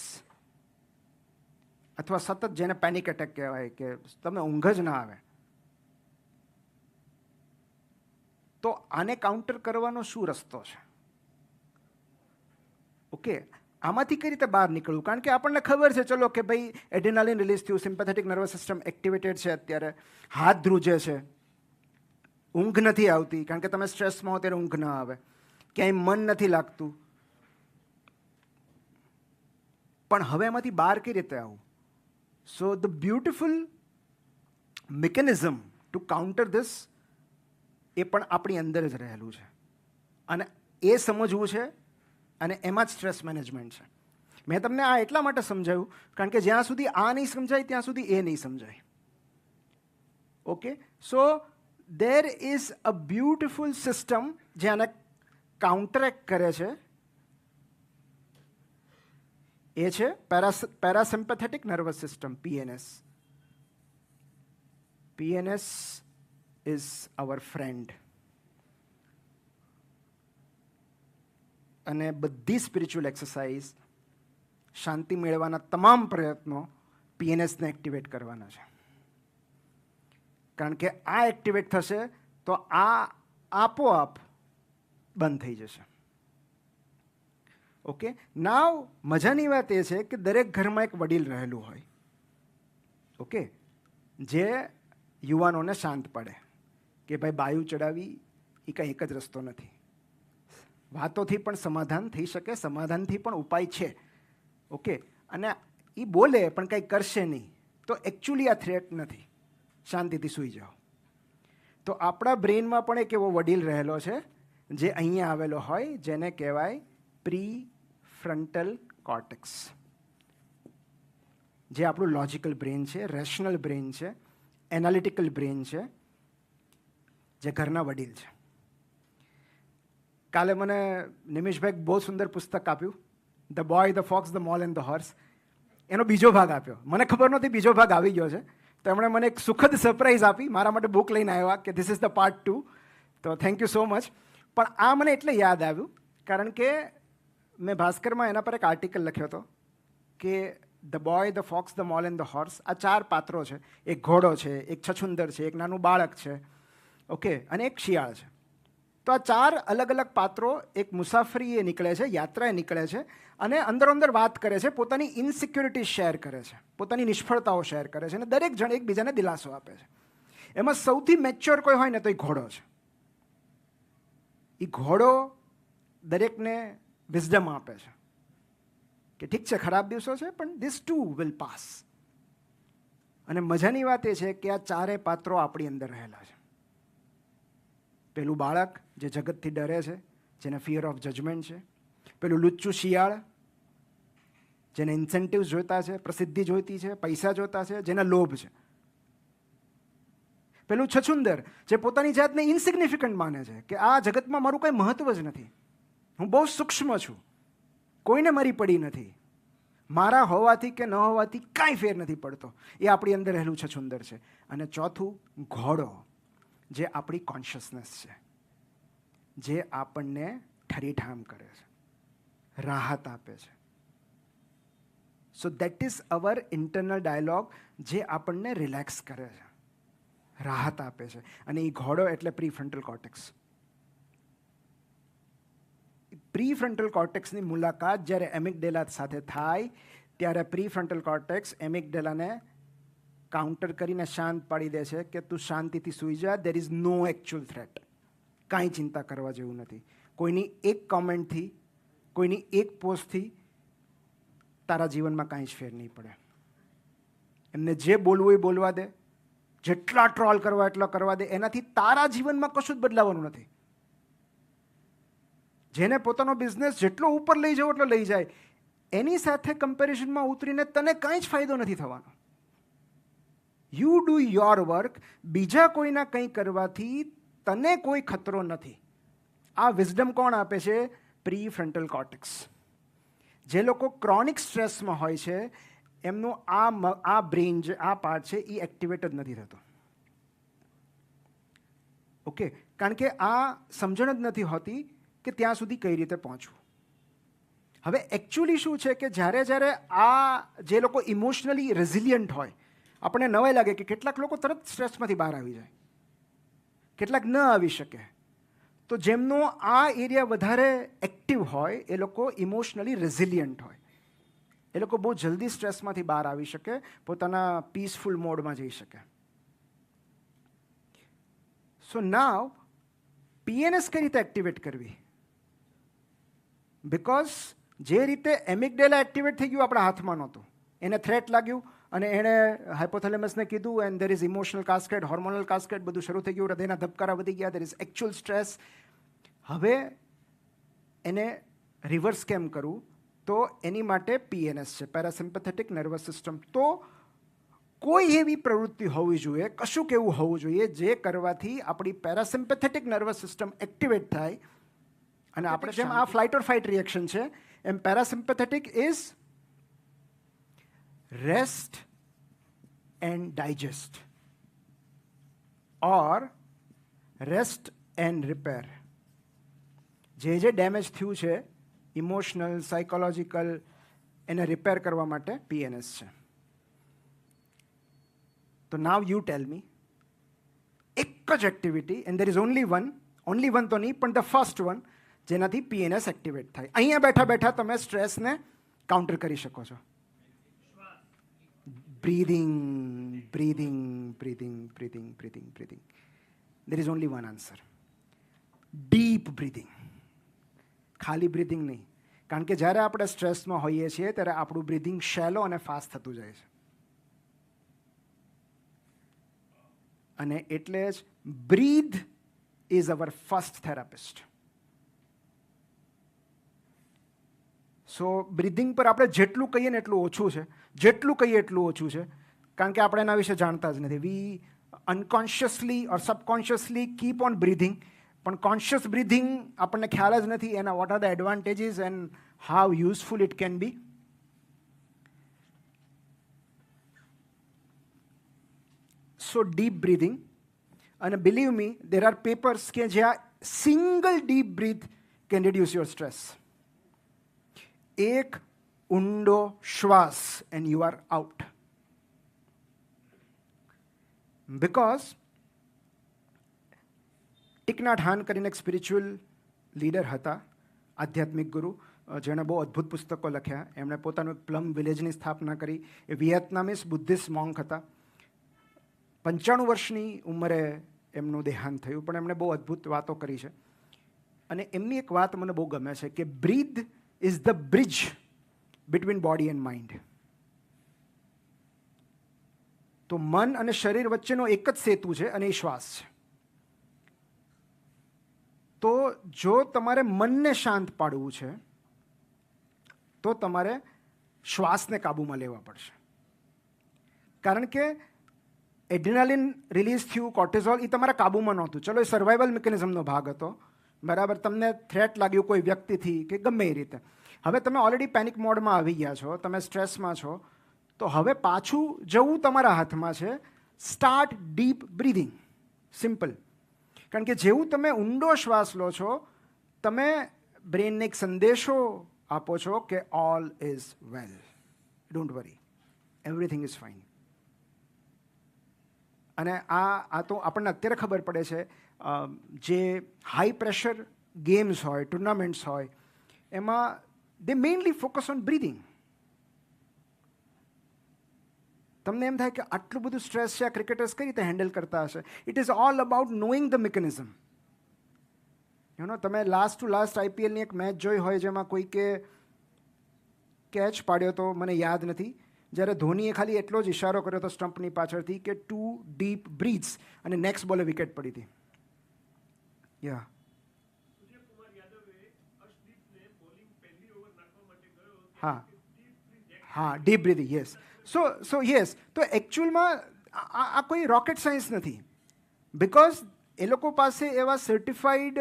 અથવા સતત જેને પેનિક એટેક કહેવાય કે તમને ઊંઘ જ ના આવે. તો આને કાઉન્ટર કરવાનો શું રસ્તો છે? ઓકે, આમાંથી કઈ રીતે બહાર નીકળવું? કારણ કે આપણને ખબર છે ચલો કે ભાઈ એડ્રેનાલિન રિલીઝ થયું, સિમ્પેથેટિક નર્વસ સિસ્ટમ એક્ટિવેટેડ છે, અત્યારે હાથ ધ્રુજે છે, ઊંઘ નથી આવતી કારણ કે તમે સ્ટ્રેસમાં હો ત્યારે ઊંઘ ના આવે, ક્યાંય મન નથી લાગતું. પણ હવે એમાંથી બહાર કઈ રીતે આવું? So the beautiful mechanism to counter this એ પણ આપણી અંદર જ રહેલું છે, અને એ સમજવું છે, અને એમાં જ સ્ટ્રેસ મેનેજમેન્ટ છે. મેં તમને આ એટલા માટે સમજાવ્યું કારણ કે જ્યાં સુધી આ નહીં સમજાય ત્યાં સુધી એ નહીં સમજાય. Okay, so there is a beautiful system જે આને કાઉન્ટરેક્ટ કરે છે. એ છે parasympathetic nervous system, PNS. PNS is our friend. અને બધી સ્પિરિચ્યુઅલ એક્સરસાઇઝ, શાંતિ મેળવવાના તમામ પ્રયત્નો PNSને એક્ટિવેટ કરવાના છે. કારણ કે આ એક્ટિવેટ થશે તો આ આપોઆપ બંધ થઈ જશે. ઓકે, નાવ મજાની વાત એ છે કે દરેક ઘરમાં એક વડીલ રહેલું હોય, ઓકે, જે યુવાનોને શાંત પાડે કે ભાઈ બાયું ચડાવી એ કંઈ એક જ રસ્તો નથી. વાતોથી પણ સમાધાન થઈ શકે, સમાધાનથી પણ ઉપાય છે. ઓકે, અને એ બોલે પણ કંઈ કરશે નહીં તો એકચ્યુઅલી આ થ્રેટ નથી, શાંતિથી સૂઈ જાઓ. તો આપણા બ્રેઇનમાં પણ એક એવો વડીલ રહેલો છે જે અહીંયા આવેલો હોય, જેને કહેવાય પ્રી ફ્રન્ટલ કોર્ટેક્સ, જે આપણું લોજિકલ બ્રેઇન છે, રેશનલ બ્રેઇન છે, એનાલિટિકલ બ્રેઇન છે, જે ઘરના વડીલ છે. કાલે મને નિમિષભાઈ બહુ સુંદર પુસ્તક આપ્યું, the boy, the fox, the mall and the horse. એનો બીજો ભાગ આપ્યો, મને ખબર નહોતી બીજો ભાગ આવી ગયો છે. તો એમણે મને એક સુખદ સરપ્રાઈઝ આપી, મારા માટે બુક લઈને આવ્યા કે ધીસ ઇઝ ધ પાર્ટ 2. તો થેન્ક યુ સો મચ. પણ આ મને એટલે યાદ આવ્યું કારણ કે મેં ભાસ્કરમાં એના પર એક આર્ટિકલ લખ્યો હતો કે the boy, the fox, the mall and the horse, આ 4 પાત્રો છે. એક ઘોડો છે, એક છછુંદર છે, એક નાનું બાળક છે, ઓકે, અને એક શિયાળ છે. તો આ 4 અલગ અલગ પાત્રો એક મુસાફરીએ નીકળે છે, યાત્રાએ નીકળે છે, અને અંદરોઅંદર વાત કરે છે, પોતાની ઇનસિક્યોરિટી શેર કરે છે, પોતાની નિષ્ફળતાઓ શેર કરે છે, અને દરેક જણ એકબીજાને દિલાસો આપે છે. એમાં સૌથી મેચ્યોર કોઈ હોય ને તો એ ઘોડો છે. એ ઘોડો દરેકને વિઝડમ આપે છે કે ઠીક છે, ખરાબ દિવસો છે, પણ ધીસ ટુ વિલ પાસ. અને મજાની વાત એ છે કે આ 4 પાત્રો આપણી અંદર રહેલા છે. પેલું બાળક જે જગતથી ડરે છે, જેને ફિયર ઓફ જજમેન્ટ છે. પેલું લુચ્ચું શિયાળ, જેને ઇન્સેન્ટિવ્સ જોઈતા છે, પ્રસિદ્ધિ જોઈતી છે, પૈસા જોઈતા છે, જેને લોભ છે. પેલું છછુંદર, જે પોતાની જાતને ઇન્સિગ્નિફિકન્ટ માને છે કે આ જગતમાં મારું કંઈ મહત્વ જ નથી, હું બહુ સૂક્ષ્મ છું, કોઈને મારી પડી નથી, મારા હોવાથી કે ન હોવાથી કાંઈ ફેર નથી પડતો. એ આપણી અંદર રહેલું છછુંદર છે. અને ચોથું ઘોડો, જે આપણી કોન્શિયસનેસ છે, જે આપણને ઠરીઠામ કરે છે, રાહત આપે છે. So that is our internal dialogue, જે આપણને રિલેક્સ કરે છે, રાહત આપે છે. અને એ ઘોડો એટલે પ્રીફ્રન્ટલ કોર્ટેક્સ. પ્રીફ્રન્ટલ કોર્ટેક્સની મુલાકાત જ્યારે એમિગડેલા સાથે થાય ત્યારે પ્રીફ્રન્ટલ કોર્ટેક્સ એમિગડેલાને કાઉન્ટર કરીને શાંત પાડી દે છે કે તું શાંતિથી સૂઈ જા, there is no actual threat. કાંઈ ચિંતા કરવા જેવું નથી. કોઈની એક કોમેન્ટથી, કોઈની એક પોસ્ટથી તારા જીવનમાં કાંઈ જ ફેર નહીં પડે. એમને જે બોલવું એ બોલવા દે, જેટલા ટ્રોલ કરવા એટલા કરવા દે, એનાથી તારા જીવનમાં કશું જ બદલાવાનું નથી. જેને પોતાનો બિઝનેસ જેટલો ઉપર લઈ જવો એટલો લઈ જાય, એની સાથે કમ્પેરિઝનમાં ઉતરીને તને કાંઈ જ ફાયદો નથી થવાનો. You do your work. બીજા કોઈના કંઈ કરવાથી તને કોઈ ખતરો નથી. આ વિઝડમ કોણ આપે છે? Prefrontal cortex. જે લોકો ક્રોનિક સ્ટ્રેસમાં હોય છે એમનું આ બ્રેઇન જે આ પાર્ટ છે એ એક્ટિવેટ જ નથી થતો. ઓકે, કારણ કે આ સમજણ જ નથી હોતી કે ત્યાં સુધી કઈ રીતે પહોંચવું. હવે એકચ્યુઅલી શું છે કે જ્યારે આ જે લોકો ઇમોશનલી રેઝિલિયન્ટ હોય, આપણને નવાઈ લાગે કે કેટલાક લોકો તરત સ્ટ્રેસમાંથી બહાર આવી જાય, કેટલાક ન આવી શકે. તો જેમનો આ એરિયા વધારે એક્ટિવ હોય એ લોકો ઇમોશનલી રેઝિલિયન્ટ હોય. એ લોકો બહુ જલ્દી સ્ટ્રેસમાંથી બહાર આવી શકે, પોતાના પીસફુલ મોડમાં જઈ શકે. સો નાવ પીએનએસ કઈ રીતે એક્ટિવેટ કરવી? બિકોઝ જે રીતે એમિગડેલા એક્ટિવેટ થઈ ગયું આપણા હાથમાં નહોતું. એને થ્રેટ લાગ્યું અને એણે હાઇપોથેલેમસને કીધું and there is emotional cascade, hormonal cascade, બધું શરૂ થઈ ગયું. હૃદયના ધબકારા વધી ગયા, દેર ઇઝ એકચ્યુઅલ સ્ટ્રેસ. હવે એને રિવર્સ કેમ કરવું? તો એની માટે પીએનએસ છે, પેરાસિમ્પેથેટિક નર્વસ સિસ્ટમ. તો કોઈ એવી પ્રવૃત્તિ હોવી જોઈએ, કશુંક એવું હોવું જોઈએ જે કરવાથી આપણી પેરાસિમ્પેથેટિક નર્વસ સિસ્ટમ એક્ટિવેટ થાય. અને આપણે જેમ આ ફ્લાઇટ ઓર ફાઇટ રિએક્શન છે એમ parasympathetic is rest and digest or rest and repair. જે ડેમેજ થયું છે ઇમોશનલ, સાયકોલોજીકલ, એને રિપેર કરવા માટે પીએનએસ છે. તો નાવ યુ ટેલ મી એક જ activity, and there is only one તો નહીં પણ ધ ફર્સ્ટ વન, જેનાથી પીએનએસ એક્ટિવેટ થાય. અહીંયા બેઠા બેઠા તમે સ્ટ્રેસને કાઉન્ટર કરી શકો છો. Breathing, breathing, breathing, breathing, breathing, breathing. There is only one answer. Deep breathing. ખાલી બ્રીધિંગ નહીં. કારણ કે જ્યારે આપણે સ્ટ્રેસમાં હોઈએ છીએ ત્યારે આપણું બ્રીધિંગ શેલો અને ફાસ્ટ થતું જાય છે. અને એટલે જ breath is our first therapist. So breathing પર આપણે જેટલું કહીએ ને એટલું ઓછું છે, જેટલું કહીએ એટલું ઓછું છે. કારણ કે આપણે એના વિશે જાણતા જ નથી. We unconsciously or subconsciously keep on breathing, પણ કોન્શિયસ બ્રીધિંગ આપણને ખ્યાલ જ નથી એના what are the advantages and how useful it can be. So deep breathing. અને believe me, there are papers કે જ્યાં single deep breath can reduce your stress. એક ઊંડો શ્વાસ and you are out. Because Thich Nhat Hanh કરીને એક spiritual leader હતા, આધ્યાત્મિક ગુરુ, જેણે બહુ અદ્ભુત પુસ્તકો લખ્યા. એમણે પોતાનું એક પ્લમ વિલેજની સ્થાપના કરી. એ વિયેતનામીસ બુદ્ધિસ્ટ મોન્ક હતા. 95 વર્ષની ઉંમરે એમનું દેહાંત થયું, પણ એમણે બહુ અદ્ભુત વાતો કરી છે. અને એમની એક વાત મને બહુ ગમે છે કે breath is the bridge between body and mind. તો મન અને શરીર વચ્ચેનો એક જ સેતુ છે અને એ શ્વાસ છે. તો જો તમારે મનને શાંત પાડવું છે તો તમારે શ્વાસને કાબૂમાં લેવા પડશે. કારણ કે એડ્રેનાલિન રિલીઝ થયું, કોર્ટિઝોલ, એ તમારા કાબૂમાં નહોતું. ચલો, એ સર્વાઇવલ મિકેનિઝમનો ભાગ હતો, બરાબર. તમને થ્રેટ લાગ્યું કોઈ વ્યક્તિથી કે ગમે એ રીતે. હવે તમે ઓલરેડી પેનિક મોડમાં આવી ગયા છો, તમે સ્ટ્રેસમાં છો. તો હવે પાછું જવું તમારા હાથમાં છે. Start deep breathing. સિમ્પલ. કારણ કે જેવું તમે ઊંડો શ્વાસ લો છો, તમે બ્રેનને એક સંદેશો આપો છો કે all is well, don't worry, everything is fine. અને આ તો આપણને અત્યારે ખબર પડે છે, જે હાઈ પ્રેશર ગેમ્સ હોય, ટુર્નામેન્ટ્સ હોય, એમાં દે મેઇનલી ફોકસ ઓન બ્રીધિંગ. તમને એમ થાય કે આટલું બધું સ્ટ્રેસ છે, આ ક્રિકેટર્સ કઈ રીતે હેન્ડલ કરતા હશે? It is all about knowing the mechanism. તમે લાસ્ટ ટુ લાસ્ટ આઈપીએલની એક મેચ જોઈ હોય જેમાં કોઈકે કેચ પાડ્યો તો, મને યાદ નથી, જ્યારે ધોનીએ ખાલી એટલો જ ઇશારો કર્યો હતો સ્ટમ્પની પાછળથી કે 2 ડીપ બ્રીથ્સ, અને નેક્સ્ટ બોલે વિકેટ પડી હતી. યા હા હા, ડીપ બ્રીથિંગ, યસ. સો યસ, તો એકચ્યુઅલમાં આ કોઈ રોકેટ સાયન્સ નથી, બિકોઝ એ લોકો પાસે એવા સર્ટિફાઈડ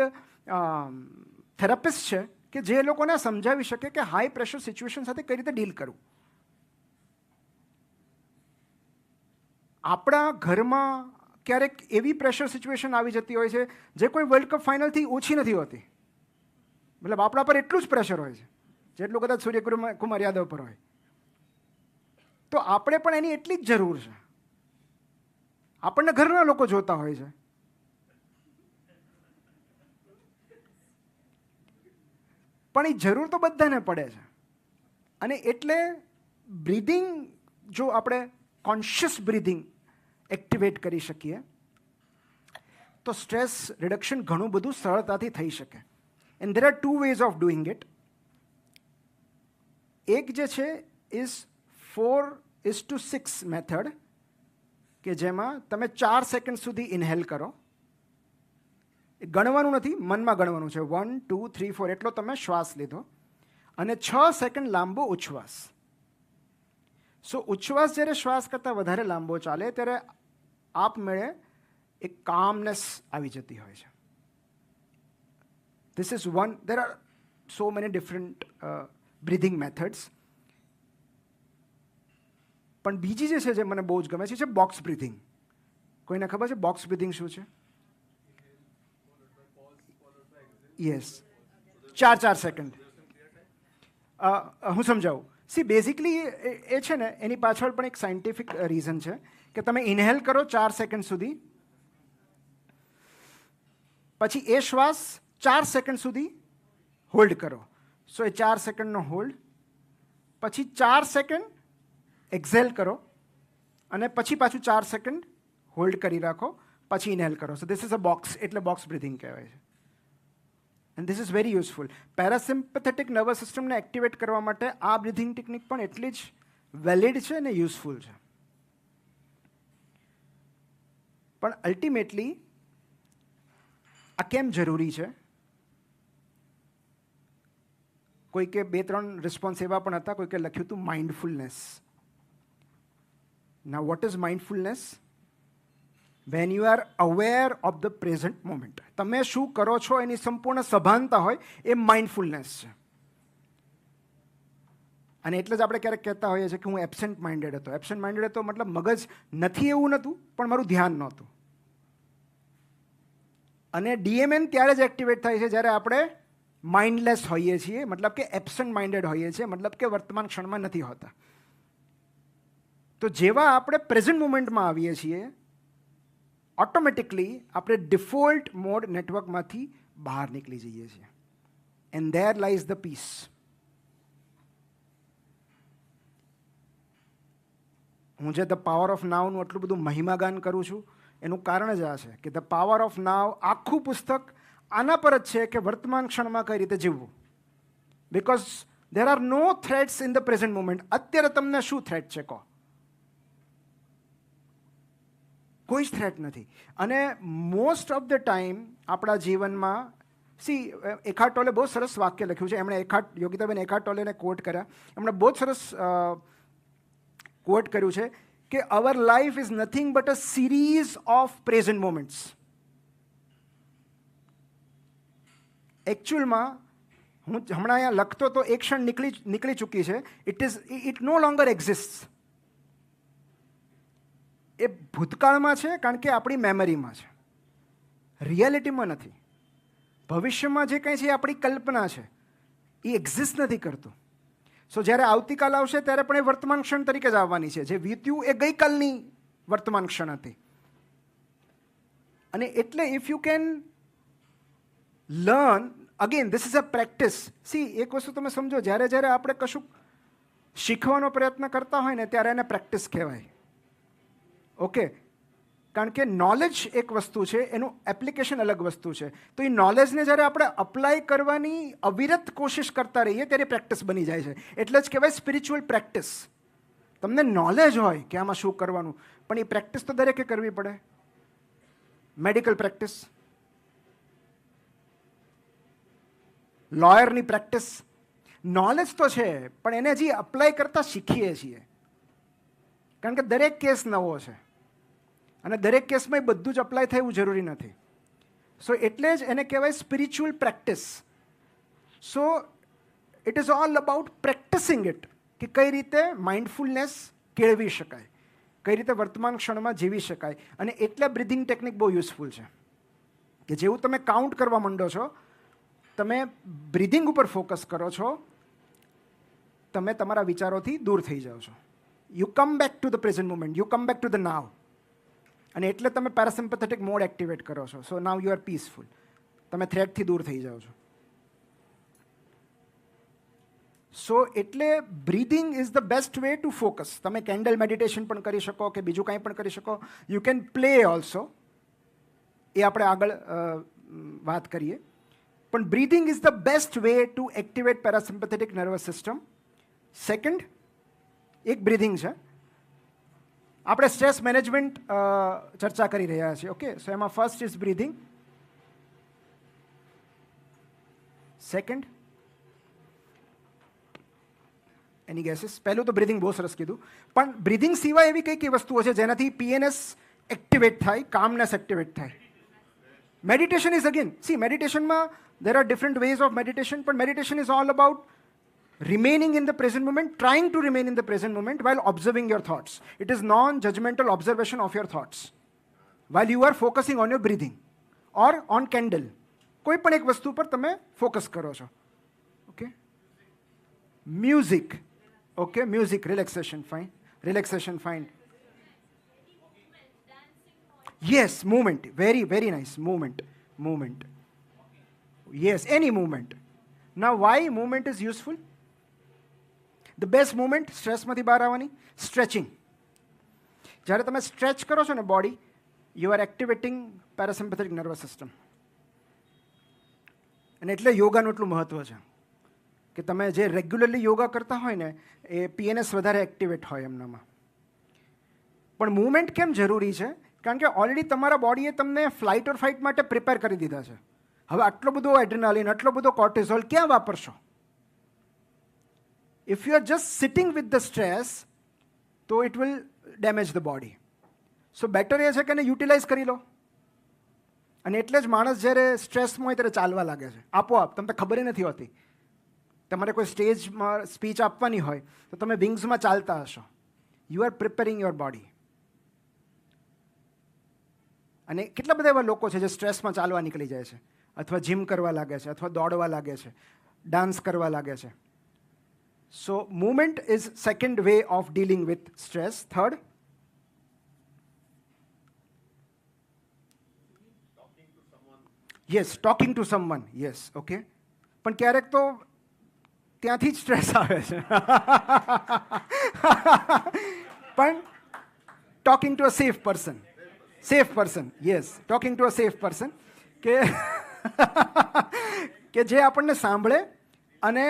થેરાપિસ્ટ છે કે જે લોકોને સમજાવી શકે કે હાઈ પ્રેશર સિચ્યુએશન સાથે કઈ રીતે ડીલ કરવું. આપણા ઘરમાં ક્યારેક એવી પ્રેશર સિચ્યુએશન આવી જતી હોય છે જે કોઈ વર્લ્ડ કપ ફાઇનલથી ઓછી નથી હોતી. મતલબ આપણા પર એટલું જ પ્રેશર હોય છે જેટલું કદાચ સૂર્યકુમાર યાદવ પર હોય. તો આપણે પણ એની એટલી જ જરૂર છે. આપણને ઘરના લોકો જોતા હોય છે, પણ એ જરૂર તો બધાને પડે છે. અને એટલે બ્રીધિંગ, જો આપણે કોન્શિયસ બ્રીધિંગ એક્ટિવેટ કરી શકીએ તો સ્ટ્રેસ રિડક્શન ઘણું બધું સરળતાથી થઈ શકે. And there are 2 ways of doing it. એક જે છે ઇઝ 4:6 મેથડ, કે જેમાં તમે 4 સેકન્ડ સુધી ઇન્હેલ કરો. ગણવાનું નથી, મનમાં ગણવાનું છે. 1 2 3 4 એટલો તમે શ્વાસ લીધો, અને 6 સેકન્ડ લાંબો ઉચ્છ્વાસ. સો ઉચ્છ્વાસ જ્યારે શ્વાસ કરતાં વધારે લાંબો ચાલે ત્યારે આપમેળે એક કામનેસ આવી જતી હોય છે. This is one. There are so many different breathing methods. પણ બીજી જે છે, જે મને બહુ જ ગમે છે બોક્સ બ્રીધિંગ. કોઈને ખબર છે બોક્સ બ્રીધિંગ શું છે? Yes, 4 second. હું સમજાવું. સી, બેઝિકલી એ છે ને, એની પાછળ પણ એક સાયન્ટિફિક રીઝન છે કે તમે ઇન્હેલ કરો 4 સેકન્ડ સુધી, પછી એ શ્વાસ 4 સેકન્ડ સુધી હોલ્ડ કરો. સો એ 4 સેકન્ડનો હોલ્ડ, પછી 4 સેકન્ડ એક્ઝેલ કરો, અને પછી પાછું 4 સેકન્ડ હોલ્ડ કરી રાખો, પછી ઇન્હેલ કરો. So this is a box, એટલે બોક્સ બ્રીધિંગ કહેવાય છે. And this is very useful. Parasympathetic nervous સિસ્ટમને એક્ટિવેટ કરવા માટે આ બ્રીધિંગ ટેકનિક પણ એટલી જ વેલિડ છે અને યુઝફુલ છે. પણ અલ્ટિમેટલી આ કેમ જરૂરી છે? કોઈકે 2-3 રિસ્પોન્સ એવા પણ હતા. કોઈકે લખ્યું હતું mindfulness. Now what is mindfulness? When you are aware of the present moment. તમે શું કરો છો એની સંપૂર્ણ સભાનતા હોય, એ માઇન્ડફુલનેસ છે. અને એટલે જ આપણે ક્યારેક કહેતા હોઈએ છીએ કે હું એબસેન્ટ માઇન્ડેડ હતો. એબસેન્ટ માઇન્ડેડ હતો મતલબ મગજ નથી એવું નહોતું, પણ મારું ધ્યાન નહોતું. અને ડીએમએન ત્યારે જ એક્ટિવેટ થાય છે જ્યારે આપણે માઇન્ડલેસ હોઈએ છીએ, મતલબ કે એબસેન્ટ માઇન્ડેડ હોઈએ છીએ, મતલબ કે વર્તમાન ક્ષણમાં નથી હોતા. તો જેવા આપણે પ્રેઝન્ટ મોમેન્ટમાં આવીએ છીએ, ઓટોમેટિકલી આપણે ડિફોલ્ટ મોડ નેટવર્કમાંથી બહાર નીકળી જઈએ છીએ. And there lies the peace. હું જે ધ પાવર ઓફ નાવનું આટલું બધું મહિમાગાન કરું છું, એનું કારણ જ આ છે કે ધ પાવર ઓફ નાવ, આખું પુસ્તક આના પર જ છે કે વર્તમાન ક્ષણમાં કઈ રીતે જીવવું. Because there are no threats in the present moment. અત્યારે તમને શું થ્રેટ છે કહો? કોઈ જ થ્રેટ નથી. અને મોસ્ટ ઓફ ધ ટાઈમ આપણા જીવનમાં, સી, એખાર્ટ ટોલે બહુ સરસ વાક્ય લખ્યું છે. એમણે યોગિતાબેન એખાર્ટ ટોલેને કોટ કર્યા. એમણે બહુ જ સરસ કોટ કર્યું છે કે our life is nothing but a series of present moments. એકચ્યુઅલમાં હું હમણાં અહીંયા લખતો તો એક ક્ષણ નીકળી ચૂકી છે. It no longer exist. એ ભૂતકાળમાં છે કારણ કે આપણી મેમરીમાં છે, રિયાલિટીમાં નથી. ભવિષ્યમાં જે કંઈ છે એ આપણી કલ્પના છે, એ એક્ઝિસ્ટ નથી કરતું. સો જ્યારે આવતીકાલ આવશે ત્યારે પણ એ વર્તમાન ક્ષણ તરીકે જ આવવાની છે. જે વીત્યું એ ગઈકાલની વર્તમાન ક્ષણ હતી. અને એટલે if you can learn again this is a practice. C એક વસ્તુ તમે સમજો, જ્યારે જ્યારે આપણે કશું શીખવાનો પ્રયત્ન કરતા હોય ને ત્યારે એને પ્રેક્ટિસ કહેવાય. ઓકે, કારણ કે નોલેજ એક વસ્તુ છે, એનું એપ્લિકેશન અલગ વસ્તુ છે. તો એ નોલેજને જ્યારે આપણે અપ્લાય કરવાની અવિરત કોશિશ કરતા રહીએ ત્યારે પ્રેક્ટિસ બની જાય છે. એટલે જ કહેવાય સ્પિરિચ્યુઅલ પ્રેક્ટિસ. તમને નોલેજ હોય કે આમાં શું કરવાનું, પણ એ પ્રેક્ટિસ તો દરેકે કરવી પડે. મેડિકલ પ્રેક્ટિસ, લોયરની પ્રેક્ટિસ, નોલેજ તો છે પણ એને હજી અપ્લાય કરતા શીખીએ છીએ. કારણ કે દરેક કેસ નવો છે અને દરેક કેસમાં એ બધું જ અપ્લાય થાય એવું જરૂરી નથી. સો એટલે જ એને કહેવાય spiritual practice. So it is all about practising it, કે કઈ રીતે માઇન્ડફુલનેસ કેળવી શકાય, કઈ રીતે વર્તમાન ક્ષણમાં જીવી શકાય. અને એટલે બ્રીધિંગ ટેકનિક બહુ યુઝફુલ છે કે જેવું તમે કાઉન્ટ કરવા માંડો છો, તમે બ્રીધિંગ ઉપર ફોકસ કરો છો, તમે તમારા વિચારોથી દૂર થઈ જાઓ છો. You come back to the present moment, you come back to the now. અને એટલે તમે પેરાસિમ્પેથેટિક મોડ એક્ટિવેટ કરો છો. So now you are peaceful. તમે થ્રેટથી દૂર થઈ જાઓ છો. સો એટલે breathing is the best way to focus. તમે કેન્ડલ મેડિટેશન પણ કરી શકો કે બીજું કંઈ પણ કરી શકો. યુ કેન પ્લે ઓલ્સો, એ આપણે આગળ વાત કરીએ. પણ breathing is the best way to activate parasympathetic nervous system. Second એક બ્રીધિંગ છે. આપણે સ્ટ્રેસ મેનેજમેન્ટ ચર્ચા કરી રહ્યા છીએ. ઓકે, સો એમાં first is breathing. Second any gases. પહેલું તો બ્રીધિંગ બહુ સરસ કીધું, પણ બ્રીધિંગ સિવાય એવી કઈ કઈ વસ્તુઓ છે જેનાથી પીએનએસ એક્ટિવેટ થાય, કામનેસ એક્ટિવેટ થાય? મેડિટેશન ઇઝ અગેન, સી મેડિટેશનમાં there are different ways of meditation, but meditation is all about remaining in the present moment, trying to remain in the present moment while observing your thoughts. It is non-judgmental observation of your thoughts while you are focusing on your breathing or on candle. કોઈ પણ એક વસ્તુ પર તમે focus કરો છો. Okay, music. Okay, music, relaxation, fine. Relaxation, fine. Yes, movement. Very, very nice. Movement. Movement. Yes, any movement. Now, why movement is useful? The best movement, સ્ટ્રેસમાંથી બહાર આવવાની, સ્ટ્રેચિંગ. જ્યારે તમે સ્ટ્રેચ કરો છો ને body, you are activating parasympathetic nervous system. અને એટલે યોગાનું એટલું મહત્વ છે કે તમે જે રેગ્યુલરલી યોગા કરતા હોય ને એ પીએનએસ વધારે એક્ટિવેટ હોય એમનામાં. પણ મૂવમેન્ટ કેમ જરૂરી છે? કારણ કે ઓલરેડી તમારા બોડીએ તમને ફ્લાઇટ ઓર ફાઇટ માટે પ્રિપેર કરી દીધા છે. હવે આટલો બધો એડ્રેનાલિન, આટલો બધો કોર્ટિઝોલ ક્યાં વાપરશો? If you are just sitting with the stress તો it will damage the body. So better એ છે કે એને યુટિલાઇઝ કરી લો. અને એટલે જ માણસ જ્યારે સ્ટ્રેસમાં હોય ત્યારે ચાલવા લાગે છે આપોઆપ, તમને ખબર નથી હોતી. તમારે કોઈ સ્ટેજમાં સ્પીચ આપવાની હોય તો તમે વિંગ્સમાં ચાલતા હશો. You are preparing your body. અને કેટલા બધા એવા લોકો છે જે સ્ટ્રેસમાં ચાલવા નીકળી જાય છે, અથવા જીમ કરવા લાગે છે, અથવા દોડવા લાગે છે, ડાન્સ કરવા લાગે છે. So movement is second way of dealing with stress. Third, yes, talking to someone. Yes, okay. પણ ક્યારેક તો ત્યાંથી જ સ્ટ્રેસ આવે છે. પણ talking to a safe person. Safe person, yes, talking to a safe person, કે કે જે આપણને સાંભળે અને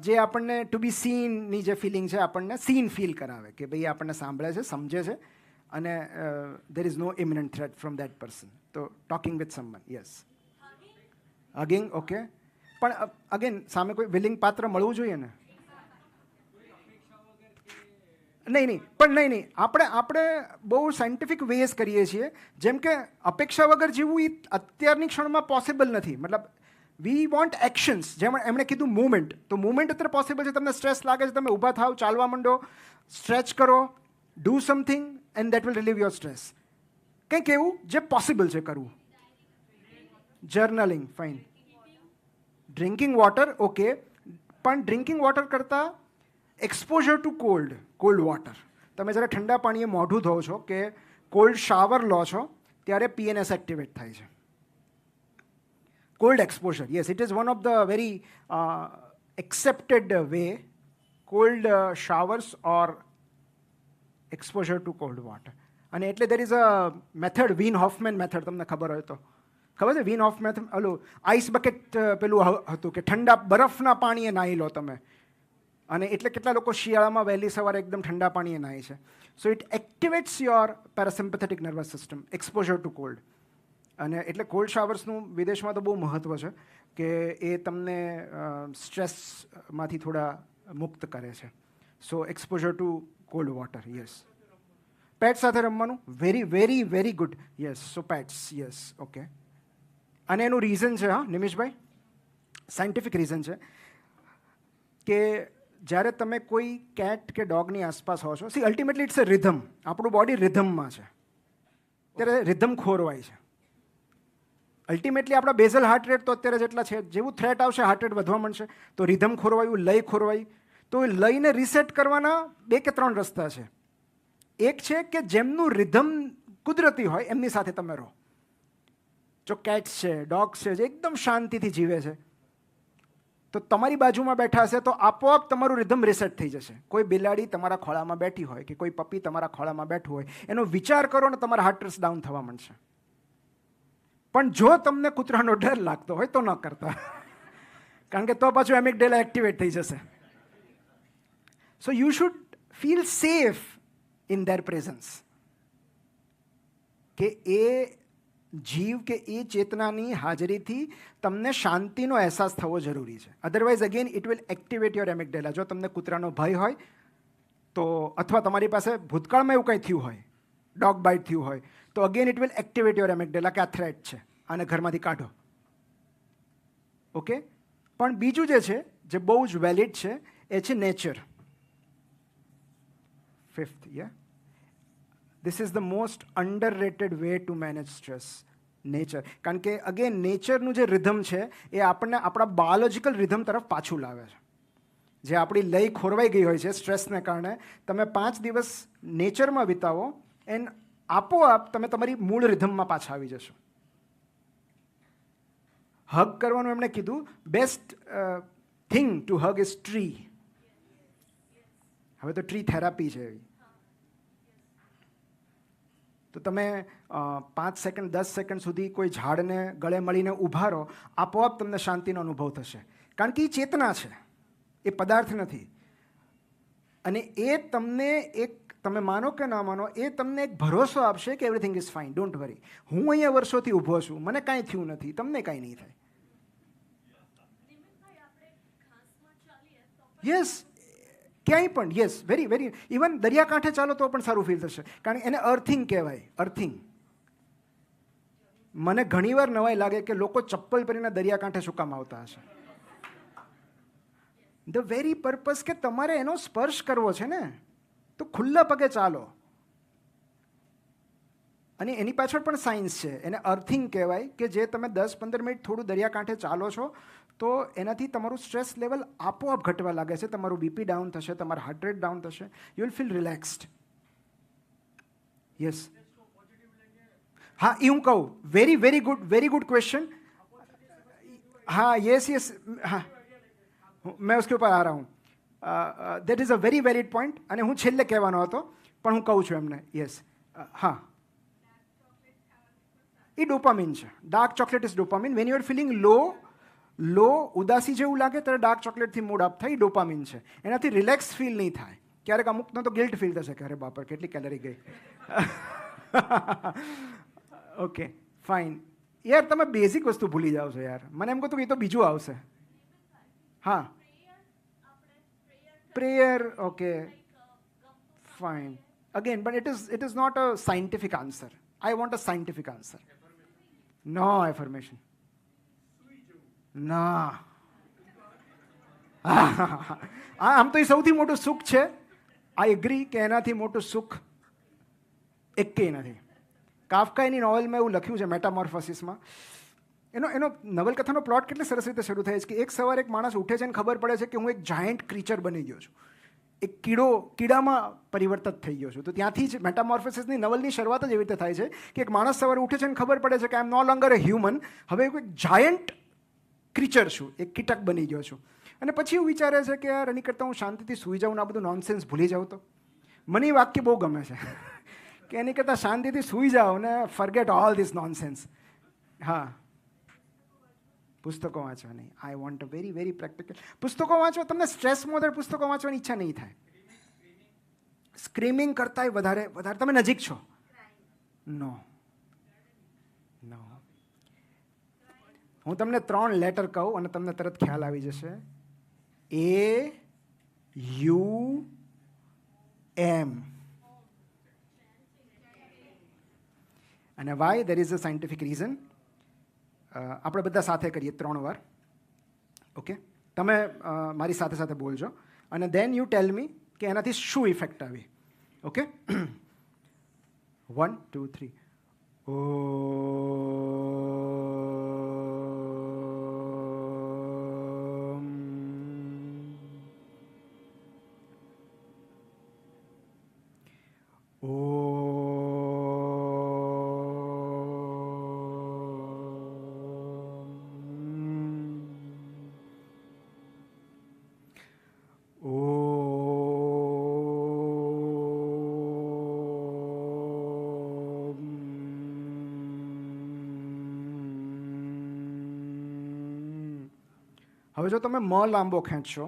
જે આપણને ટુ બી સીનની જે ફિલિંગ છે આપણને સીન ફીલ કરાવે કે ભાઈ આપણને સાંભળે છે, સમજે છે અને there is no imminent threat from that person. તો talking with someone. Yes, hugging. Okay, પણ અગેન સામે કોઈ વિલિંગ પાત્ર મળવું જોઈએ ને. નહીં, નહીં. આપણે બહુ સાયન્ટિફિક વેઝ કરીએ છીએ. જેમ કે અપેક્ષા વગર જીવવું એ અત્યારની ક્ષણમાં પોસિબલ નથી. મતલબ વી વોન્ટ એક્શન્સ. જેમ એમણે કીધું મૂવમેન્ટ, તો મૂવમેન્ટ અત્યારે પોસિબલ છે. તમને સ્ટ્રેસ લાગે છે, તમે ઊભા થાવ, ચાલવા માંડો, સ્ટ્રેચ કરો, do something and that will relieve your stress. કંઈક એવું જે પોસિબલ છે કરવું. Journaling, fine. Drinking water, okay. પણ ડ્રિંકિંગ વોટર કરતાં એક્સપોઝર ટુ કોલ્ડ વોટર. તમે જ્યારે ઠંડા પાણીએ મોઢું ધોવો છો કે કોલ્ડ શાવર લો છો ત્યારે પીએનએસ એક્ટિવેટ થાય છે. Cold exposure, yes, it is one of the very accepted way. Cold showers or exposure to cold water. અને એટલે there is a method, Wim Hoffman method, તમને ખબર હોય તો ખબર છે Wim Hoffman method? ઓલું આઈસ બકેટ પેલું હતું કે ઠંડા બરફના પાણીએ નાહી લો તમે, અને એટલે કેટલા લોકો શિયાળામાં વહેલી સવારે એકદમ ઠંડા પાણીએ નાહી છે. So it activates your parasympathetic nervous system, exposure to cold. અને એટલે કોલ્ડ શાવર્સનું વિદેશમાં તો બહુ મહત્ત્વ છે કે એ તમને સ્ટ્રેસમાંથી થોડા મુક્ત કરે છે. So exposure to cold water, yes. Pet સાથે રમવાનું, very very very good, yes. So pets, yes, okay. અને એનું રીઝન છે, હા નિમિષભાઈ, સાયન્ટિફિક રીઝન છે કે જ્યારે તમે કોઈ કેટ કે ડોગની આસપાસ હો છો, see ultimately it's a rhythm. આપણું બોડી રિધમમાં છે, ત્યારે રિધમ ખોરવાય છે. અલ્ટિમેટલી આપણા બેઝલ હાર્ટ રેટ તો અત્યારે જેટલા છે, જેવું થ્રેટ આવશે હાર્ટ રેટ વધવા માંડશે, તો રિધમ ખોરવાયું, લય ખોરવાય. તો લયને રિસેટ કરવાના 2 કે 3 રસ્તા છે. એક છે કે જેમનું રિધમ કુદરતી હોય એમની સાથે તમે રહો. જો કેટ્સ છે, ડોગ્સ છે, જે એકદમ શાંતિથી જીવે છે, તો તમારી બાજુમાં બેઠા હશે તો આપોઆપ તમારું રિધમ રિસેટ થઈ જશે. કોઈ બિલાડી તમારા ખોળામાં બેઠી હોય કે કોઈ પપી તમારા ખોળામાં બેઠું હોય, એનો વિચાર કરો ને તમારા હાર્ટ રેટ ડાઉન થવા માંડશે. પણ જો તમને કૂતરાનો ડર લાગતો હોય તો ન કરતા, કારણ કે તો પાછું એમિગડેલા એક્ટિવેટ થઈ જશે. So you should feel safe in their presence, કે એ જીવ કે એ ચેતનાની હાજરીથી તમને શાંતિનો અહેસાસ થવો જરૂરી છે. Otherwise again it will activate your amygdala. જો તમને કૂતરાનો ભય હોય તો, અથવા તમારી પાસે ભૂતકાળમાં એવું કંઈ થયું હોય, ડોગ બાઇટ થયું હોય, તો again it will activate your amygdala કે આ થ્રેટ છે, આને ઘરમાંથી કાઢો. ઓકે. પણ બીજું જે છે, જે બહુ જ વેલિડ છે, એ છે nature. 5th, yeah. This is the most underrated way to manage stress. Nature. કારણ કે અગેન નેચરનું જે રિધમ છે એ આપણને આપણા બાયોલોજિકલ રિધમ તરફ પાછું લાવે છે. જે આપણી લય ખોરવાઈ ગઈ હોય છે સ્ટ્રેસને કારણે, તમે 5 દિવસ નેચરમાં વિતાવો એન્ડ આપોઆપ તમે તમારી મૂળ રિધમમાં પાછા આવી જશો. હગ કરવાનું એમણે કીધું, best thing to હગ is tree. હવે તો ટ્રી થેરાપી છે એવી. તો તમે 5 સેકન્ડ 10 સેકન્ડ સુધી કોઈ ઝાડને ગળે મળીને ઊભા રહો, આપોઆપ તમને શાંતિનો અનુભવ થશે. કારણ કે એ ચેતના છે, એ પદાર્થ નથી. અને એ તમને એક, તમે માનો કે ના માનો, એ તમને એક ભરોસો આપશે કે everything is fine, don't worry. હું અહીંયા વર્ષોથી ઊભો છું, મને કાંઈ થયું નથી, તમને કાંઈ નહીં થાય. યસ, ક્યાંય પણ, યસ, વેરી વેરી. ઇવન દરિયાકાંઠે ચાલો તો પણ સારું ફીલ થશે, કારણ કે એને અર્થિંગ કહેવાય. અર્થિંગ. મને ઘણીવાર નવાઈ લાગે કે લોકો ચપ્પલ પહેરીને દરિયાકાંઠે શું કામ આવતા હશે. ધ વેરી પર્પઝ કે તમારે એનો સ્પર્શ કરવો છે ને, તો ખુલ્લા પગે ચાલો. અને એની પાછળ પણ સાયન્સ છે, એને અર્થિંગ કહેવાય, કે જે તમે 10-15 મિનિટ થોડું દરિયાકાંઠે ચાલો છો તો એનાથી તમારું સ્ટ્રેસ લેવલ આપોઆપ ઘટવા લાગે છે, તમારું બીપી ડાઉન થશે, તમારું હાર્ટ રેટ ડાઉન થશે, you will feel relaxed. Yes, હા, એ હું કહું. Very good question. हाँ, यस, हाँ, मैं उसके ऊपर आ रहा हूँ. That is a very valid point. અને હું છેલ્લે કહેવાનો હતો પણ હું કહું છું એમને. યસ, હા, એ ડોપામિન છે. Dark chocolate is dopamine. When you are feeling low, ઉદાસી જેવું લાગે ત્યારે ડાર્ક ચોકલેટથી મૂડ અપ થાય, ડોપામિન છે. એનાથી રિલેક્સ ફીલ નહીં થાય. ક્યારેક અમુકનો તો ગિલ્ટ ફીલ થશે કે અરે બાપા કેટલી કેલરી ગઈ. Okay, fine. યાર તમે બેઝિક વસ્તુ ભૂલી જાઓ છો યાર. મને એમ કહું કે એ તો બીજું આવશે. હા, prayer, okay, fine. Again, but it is not a scientific answer. I want a scientific answer. No affirmation. ના. આમ તો એ સૌથી મોટું સુખ છે. આઈ એગ્રી કે એનાથી મોટું સુખ એકેય નથી. કાફકાની નોવેલમાં એવું લખ્યું છે, મેટામોર્ફોસિસમાં. એનો નવલકથાનો પ્લોટ કેટલી સરસ રીતે શરૂ થાય છે કે એક સવારે એક માણસ ઉઠે છે અને ખબર પડે છે કે હું એક જાયન્ટ ક્રીચર બની ગયો છું. એક કીડામાં પરિવર્તિત થઈ ગયો છું. તો ત્યાંથી જ મેટામોર્ફોસિસની નવલની શરૂઆત જ એવી રીતે થાય છે કે એક માણસ સવારે ઉઠે છે અને ખબર પડે છે કે આઈ એમ નો લોંગર એ હ્યુમન, હવે કોઈ જાયન્ટ ક્રીચર છું, એક કીટક બની ગયો છું. અને પછી એવું વિચારે છે કે યાર એની કરતાં હું શાંતિથી સૂઈ જાઉં ને આ બધું નોનસેન્સ ભૂલી જાઉં. તો મને એ વાક્ય બહુ ગમે છે કે એની કરતાં શાંતિથી સૂઈ જાઓ ને ફરગેટ ઓલ ધીસ નોનસેન્સ. હા, પુસ્તકો વાંચવા નહીં. I want a very very practical. પુસ્તકો વાંચવા, તમને સ્ટ્રેસમાં વધારે પુસ્તકો વાંચવાની ઈચ્છા નહીં થાય. સ્ક્રીમિંગ કરતાંય વધારે તમે નજીક છો. નો નો હું તમને 3 લેટર કહું અને તમને તરત ખ્યાલ આવી જશે. AUM. અને why? There is a scientific reason. આપણે બધા સાથે કરીએ 3 વાર. ઓકે, તમે મારી સાથે સાથે બોલજો અને દેન યુ ટેલ મી કે એનાથી શું ઇફેક્ટ આવી. ઓકે, 1 2 3. હવે જો તમે લાંબો ખેંચશો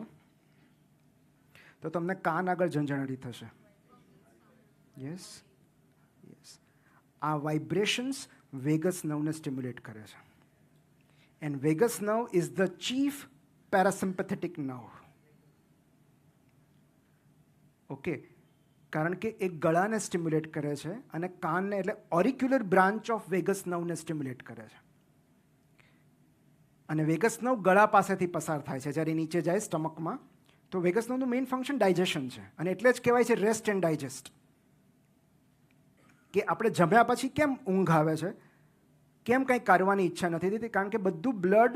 તો તમને કાન આગળ ઝંઝણાટી થશે. યસ યસ, આ વાઇબ્રેશન્સ વેગસ નર્વને સ્ટિમ્યુલેટ કરે છે. And vagus nerve is the chief parasympathetic nerve. Okay, કારણ કે એ ગળાને સ્ટિમ્યુલેટ કરે છે અને કાનને, એટલે ઓરિક્યુલર બ્રાન્ચ ઓફ વેગસ નર્વને સ્ટિમ્યુલેટ કરે છે. અને વેગસ નર્વ ગળા પાસેથી પસાર થાય છે જ્યારે નીચે જાય સ્ટમકમાં. તો વેગસ નર્વનું મેઇન ફંક્શન ડાયજેશન છે અને એટલે જ કહેવાય છે રેસ્ટ એન્ડ ડાયજેસ્ટ. કે આપણે જમ્યા પછી કેમ ઊંઘ આવે છે, કેમ કંઈ કરવાની ઈચ્છા નથી થતી, કારણ કે બધું બ્લડ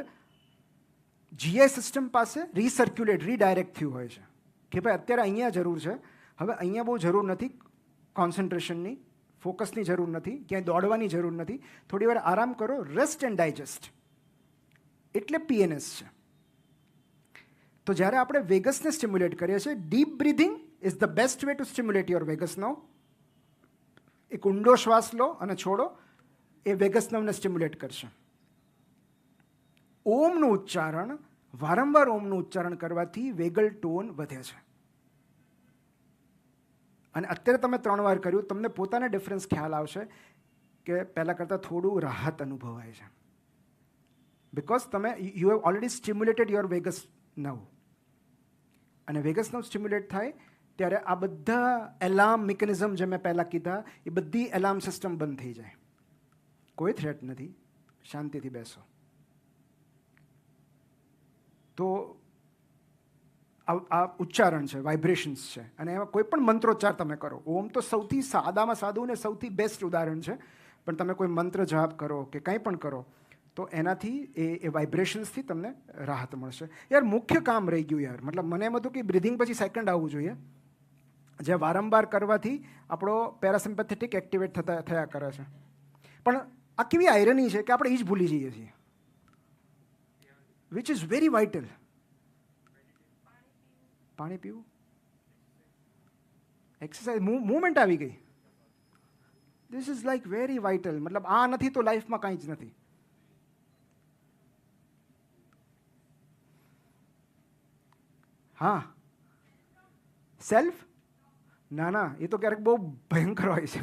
GI સિસ્ટમ પાસે રીસર્ક્યુલેટ, રીડાયરેક્ટ થયું હોય છે કે ભાઈ અત્યારે અહીંયા જરૂર છે, હવે અહીંયા બહુ જરૂર નથી કોન્સન્ટ્રેશનની, ફોકસની જરૂર નથી, ક્યાંય દોડવાની જરૂર નથી, થોડી વાર આરામ કરો, રેસ્ટ એન્ડ ડાયજેસ્ટ. એટલે PNS છે. તો જ્યારે આપણે વેગસને સ્ટિમ્યુલેટ કરીએ છીએ, deep breathing is the best way two stimulate your vagus nerve. એક ઊંડો શ્વાસ લો અને છોડો, એ વેગસ નર્વને સ્ટિમ્યુલેટ કરશે. ઓમનું ઉચ્ચારણ, વારંવાર ઓમનું ઉચ્ચારણ કરવાથી વેગલ ટોન વધે છે. અને અત્યારે તમે 3 વાર કર્યું, તમને પોતાને ડિફરન્સ ખ્યાલ આવશે કે પહેલાં કરતાં થોડું રાહત અનુભવાય છે. Because you have already stimulated your vagus nerve. અને વેગસ નર્વ સ્ટિમ્યુલેટ થાય ત્યારે આ બધા એલાર્મ મિકેનિઝમ જે મેં પહેલાં કીધા, એ બધી એલાર્મ સિસ્ટમ બંધ થઈ જાય. કોઈ થ્રેટ નથી, શાંતિથી બેસો. તો આ ઉચ્ચારણ છે, વાઇબ્રેશન્સ છે, અને એમાં કોઈ પણ મંત્રોચ્ચાર તમે કરો. ઓમ તો સૌથી સાદામાં સાદું ને સૌથી બેસ્ટ ઉદાહરણ છે, પણ તમે કોઈ મંત્ર જાપ કરો કે કંઈ પણ કરો તો એનાથી એ વાઇબ્રેશન્સથી તમને રાહત મળશે. યાર મુખ્ય કામ રહી ગયું યાર. મતલબ મને એમ હતું કે બ્રિધિંગ પછી સેકન્ડ આવવું જોઈએ, જે વારંવાર કરવાથી આપણો પેરાસિમ્પેથેટિક એક્ટિવેટ થયા કરે છે. પણ આ કેવી આયરની છે કે આપણે એ જ ભૂલી જઈએ છીએ, વિચ ઇઝ વેરી વાઇટલ. પાણી પીવું, એક્સરસાઇઝ, મૂવમેન્ટ આવી ગઈ. This is like very vital. મતલબ આ નથી તો લાઈફમાં કાંઈ જ નથી. હા, સેલ્ફ? ના, એ તો ક્યારેક બહુ ભયંકર હોય છે.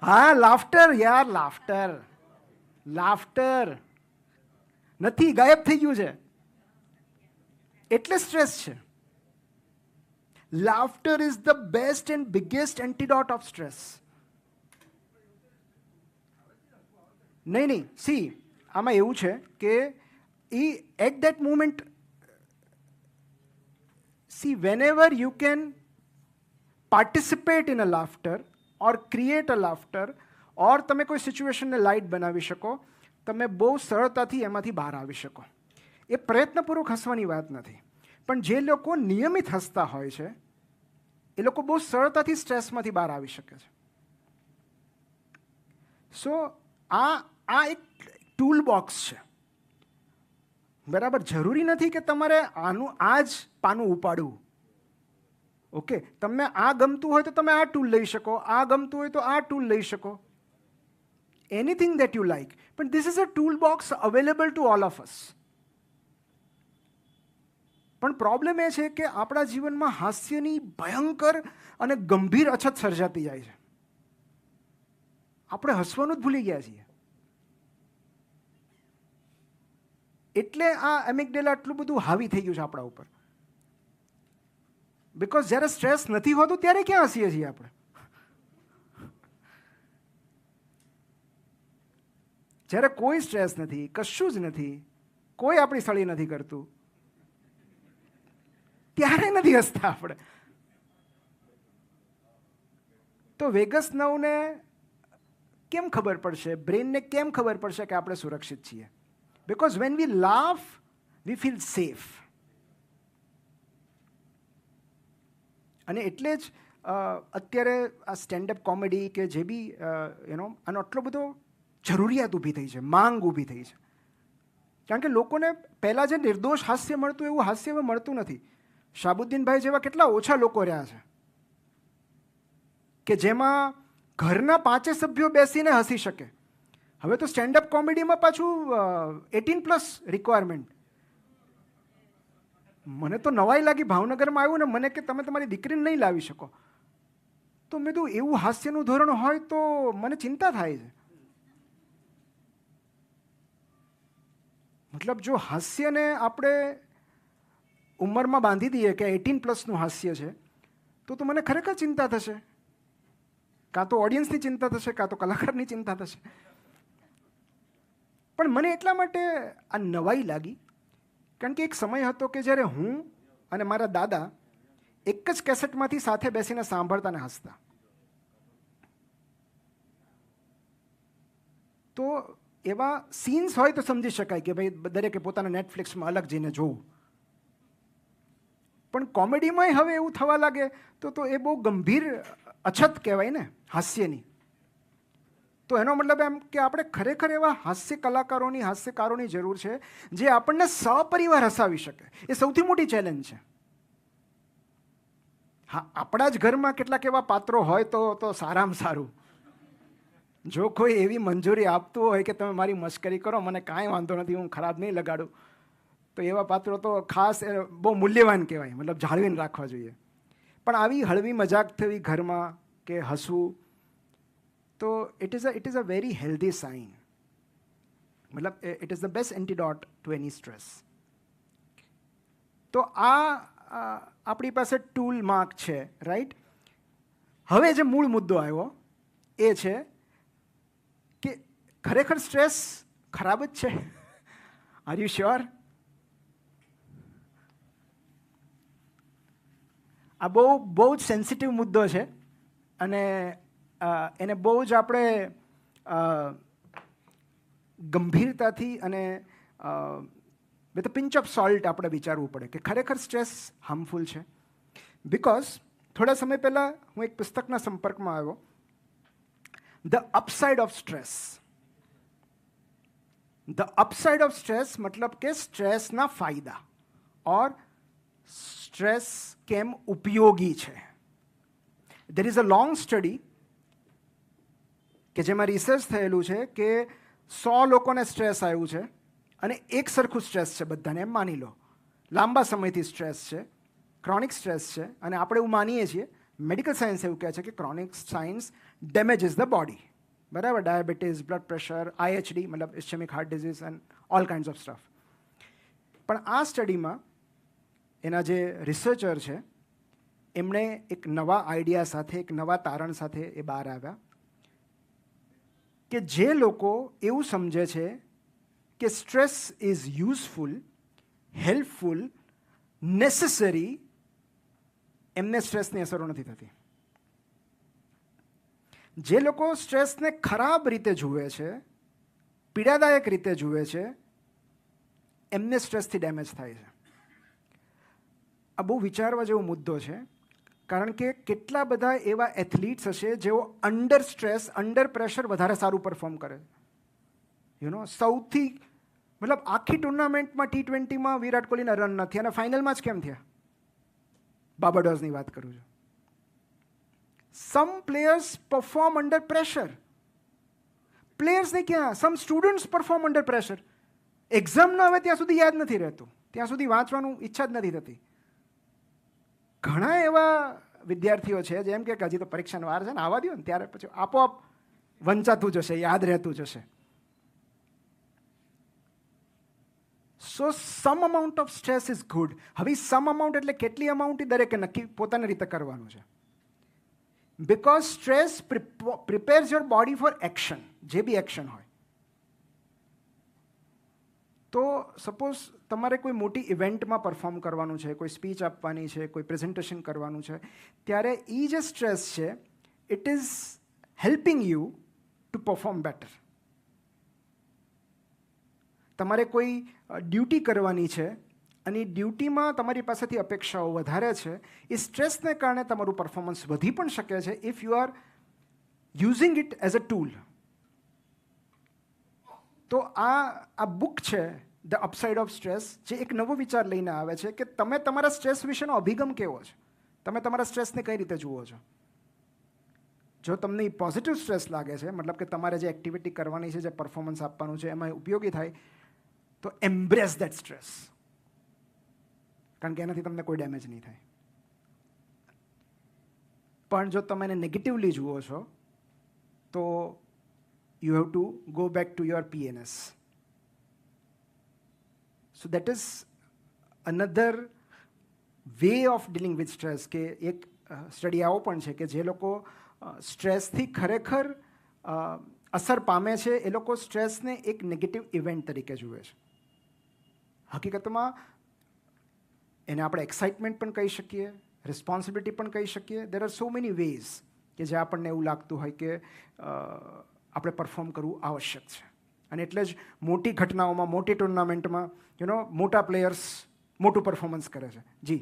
હા, લાફ્ટર યાર, લાફ્ટર નથી, ગાયબ થઈ ગયું છે એટલે સ્ટ્રેસ છે. Laughter is the best and biggest antidote of stress. નહીં, સી આમાં એવું છે કે at that moment, see, whenever you can participate in a laughter or create a laughter, or તમે કોઈ સિચ્યુએશનને લાઇટ બનાવી શકો, તમે બહુ સરળતાથી એમાંથી બહાર આવી શકો. એ પ્રયત્નપૂર્વક હસવાની વાત નથી. પણ જે લોકો નિયમિત હસતા હોય છે એ લોકો બહુ સરળતાથી સ્ટ્રેસમાંથી બહાર આવી શકે છે. સો આ એક ટૂલ બોક્સ છે, બરાબર. જરૂરી નથી કે તમારે આ જ પાનું ઉપાડવું. ઓકે, તમને આ ગમતું હોય તો તમે આ ટૂલ લઈ શકો, આ ગમતું હોય તો આ ટૂલ લઈ શકો, એનીથિંગ દેટ યુ લાઈક. પણ this is a tool box available to all of us. પણ પ્રોબ્લેમ એ છે કે આપણા જીવનમાં હાસ્યની ભયંકર અને ગંભીર અછત સર્જાતી જાય છે. આપણે હસવાનું જ ભૂલી ગયા છીએ. એટલે આ એમિગડેલા આટલું બધું હાવી થઈ ગયું છે આપણા ઉપર. બિકોઝ જ્યારે સ્ટ્રેસ નથી હોતું ત્યારે ક્યાં હસીએ છીએ આપણે? જ્યારે કોઈ સ્ટ્રેસ નથી, કશું જ નથી, કોઈ આપણી સળી નથી કરતું, ત્યારે નથી હસતા આપણે. તો વેગસ 9 કેમ ખબર પડશે, બ્રેનને કેમ ખબર પડશે કે આપણે સુરક્ષિત છીએ? Because when we laugh, we feel safe. અને એટલે જ અત્યારે આ સ્ટેન્ડઅપ કોમેડી કે જે બી આનો આટલો બધો જરૂરિયાત ઊભી થઈ છે, માંગ ઊભી થઈ છે. કારણ કે લોકોને પહેલાં જે નિર્દોષ હાસ્ય મળતું એવું હાસ્ય હવે મળતું નથી. શાહબુદ્દીનભાઈ જેવા કેટલા ઓછા લોકો રહ્યા છે કે જેમાં ઘરના 5 સભ્યો બેસીને હસી શકે. હવે તો સ્ટેન્ડઅપ કોમેડીમાં પાછું 18+ રિક્વાયરમેન્ટ. મને તો નવાઈ લાગી, ભાવનગરમાં આવ્યું ને મને કે તમે તમારી દીકરીને નહીં લાવી શકો. તો મેં કીધું એવું હાસ્યનું ધોરણ હોય તો મને ચિંતા થાય છે. મતલબ જો હાસ્યને આપણે ઉંમરમાં બાંધી દઈએ કે 18+નું હાસ્ય છે તો મને ખરેખર ચિંતા થશે. કાં તો ઓડિયન્સની ચિંતા થશે, કાં તો કલાકારની ચિંતા થશે. પણ મને એટલા માટે આ નવાઈ લાગી કારણ કે એક સમય હતો કે જ્યારે હું અને મારા દાદા એક જ કેસેટમાંથી સાથે બેસીને સાંભળતા ને હસતા. તો એવા સીન્સ હોય તો સમજી શકાય કે ભાઈ દરેકે પોતાના નેટફ્લિક્સમાં અલગ જઈને જોવું. પણ કોમેડીમાંય હવે એવું થવા લાગે તો એ બહુ ગંભીર અછત કહેવાય ને હાસ્યની. તો એનો મતલબ એમ કે આપણે ખરેખર એવા હાસ્ય કલાકારોની, હાસ્યકારોની જરૂર છે જે આપણને સપરિવાર હસાવી શકે. એ સૌથી મોટી ચેલેન્જ છે. હા, આપણા જ ઘરમાં કેટલાક એવા પાત્રો હોય તો સારામાં સારું. જો કોઈ એવી મંજૂરી આપતું હોય કે તમે મારી મશ્કરી કરો, મને કાંઈ વાંધો નથી, હું ખરાબ નહીં લગાડું, તો એવા પાત્રો તો ખાસ બહુ મૂલ્યવાન કહેવાય, મતલબ જાળવીને રાખવા જોઈએ. પણ આવી હળવી મજાક થવી ઘરમાં કે હસવું, તો it is a very healthy sign. મતલબ it is the best antidote to any stress. તો આ આપણી પાસે ટૂલ માર્ક છે, રાઈટ. હવે જે મૂળ મુદ્દો આવ્યો એ છે કે ખરેખર સ્ટ્રેસ ખરાબ જ છે. Are you sure? આ બહુ જ સેન્સિટિવ મુદ્દો છે અને એને બહુ જ આપણે ગંભીરતાથી અને with a pinch of salt આપણે વિચારવું પડે કે ખરેખર સ્ટ્રેસ હાર્મફુલ છે. બિકોઝ થોડા સમય પહેલાં હું એક પુસ્તકના સંપર્કમાં આવ્યો, the upside of stress. The upside of stress મતલબ કે સ્ટ્રેસના ફાયદા ઓર સ્ટ્રેસ કેમ ઉપયોગી છે. દેર ઇઝ અ લોંગ સ્ટડી કે જેમાં રિસર્ચ થયેલું છે કે 100 લોકોને સ્ટ્રેસ આવ્યું છે અને એક સરખું સ્ટ્રેસ છે બધાને, એમ માની લો. લાંબા સમયથી સ્ટ્રેસ છે, ક્રોનિક સ્ટ્રેસ છે, અને આપણે એવું માનીએ છીએ, મેડિકલ સાયન્સ એવું કહે છે કે chronic science damages the body. બરાબર, ડાયાબિટીસ, બ્લડ પ્રેશર, IHD મતલબ ischemic heart disease and all kinds of stuff. પણ આ સ્ટડીમાં એના જે રિસર્ચર છે એમણે એક નવા આઈડિયા સાથે, એક નવા તારણ સાથે એ બહાર આવ્યા કે જે લોકો એવું સમજે છે કે stress is useful, helpful, necessary, એમને સ્ટ્રેસની અસરો નથી થતી. જે લોકો સ્ટ્રેસને ખરાબ રીતે જુએ છે, પીડાદાયક રીતે જુએ છે, એમને સ્ટ્રેસથી ડેમેજ થાય છે. આ બહુ વિચારવા જેવો મુદ્દો છે, કારણ કે કેટલા બધા એવા એથ્લીટ્સ હશે જેઓ અંડર સ્ટ્રેસ, અંડર પ્રેશર વધારે સારું પરફોર્મ કરે. સૌથી મતલબ આખી ટુર્નામેન્ટમાં T20માં વિરાટ કોહલીના રન નથી અને ફાઇનલમાં જ કેમ થયા? બાર્બાડોસની વાત કરું છું. સમ પ્લેયર્સ પરફોર્મ અંડર પ્રેશર. પ્લેયર્સને ક્યાં, સમ students perform under pressure. Exam ન આવે ત્યાં સુધી યાદ નથી રહેતું, ત્યાં સુધી વાંચવાનું ઈચ્છા જ નથી થતી. ઘણા એવા વિદ્યાર્થીઓ છે જેમ કે હજી તો પરીક્ષાનો વાર છે ને, આવવા દો ને, ત્યારે પછી આપોઆપ વંચાતું જશે, યાદ રહેતું જશે. So some amount of stress is good. હવે સમ અમાઉન્ટ એટલે કેટલી અમાઉન્ટ એ દરેકે નક્કી પોતાની રીતે કરવાનું છે. Because stress prepares your body for action, જે બી એક્શન હોય. તો સપોઝ તમારે કોઈ મોટી ઇવેન્ટમાં પરફોર્મ કરવાનું છે, કોઈ સ્પીચ આપવાની છે, કોઈ પ્રેઝન્ટેશન કરવાનું છે, ત્યારે એ જે સ્ટ્રેસ છે it is helping you to perform better. તમારે કોઈ ડ્યુટી કરવાની છે અને ડ્યુટીમાં તમારી પાસેથી અપેક્ષાઓ વધારે છે, એ સ્ટ્રેસને કારણે તમારું પરફોર્મન્સ વધી પણ શકે છે if you R using it as a tool. તો આ બુક છે ધ અપસાઇડ ઓફ સ્ટ્રેસ, જે એક નવો વિચાર લઈને આવે છે કે તમે તમારા સ્ટ્રેસ વિશેનો અભિગમ કેવો છે, તમે તમારા સ્ટ્રેસને કઈ રીતે જુઓ છો. જો તમને પોઝિટિવ સ્ટ્રેસ લાગે છે, મતલબ કે તમારે જે એક્ટિવિટી કરવાની છે, જે પરફોર્મન્સ આપવાનું છે એમાં ઉપયોગી થાય, તો એમ્બ્રેસ દેટ સ્ટ્રેસ, કારણ કે એનાથી તમને કોઈ ડેમેજ નહીં થાય. પણ જો તમે એને નેગેટિવલી જુઓ છો તો you have to go back to your PNS. So that is another way of dealing with stress. કે એક સ્ટડી આવો પણ છે કે જે લોકો સ્ટ્રેસથી ખરેખર અસર પામે છે એ લોકો સ્ટ્રેસને એક નેગેટિવ ઇવેન્ટ તરીકે જુએ છે. હકીકતમાં એને આપણે એક્સાઇટમેન્ટ પણ કહી શકીએ, રિસ્પોન્સિબિલિટી પણ કહી શકીએ. There are so many ways કે જે આપણને એવું લાગતું હોય કે આપણે પરફોર્મ કરવું આવશ્યક છે. અને એટલે જ મોટી ઘટનાઓમાં, મોટી ટુર્નામેન્ટમાં મોટા પ્લેયર્સ મોટું પરફોર્મન્સ કરે છે. જી,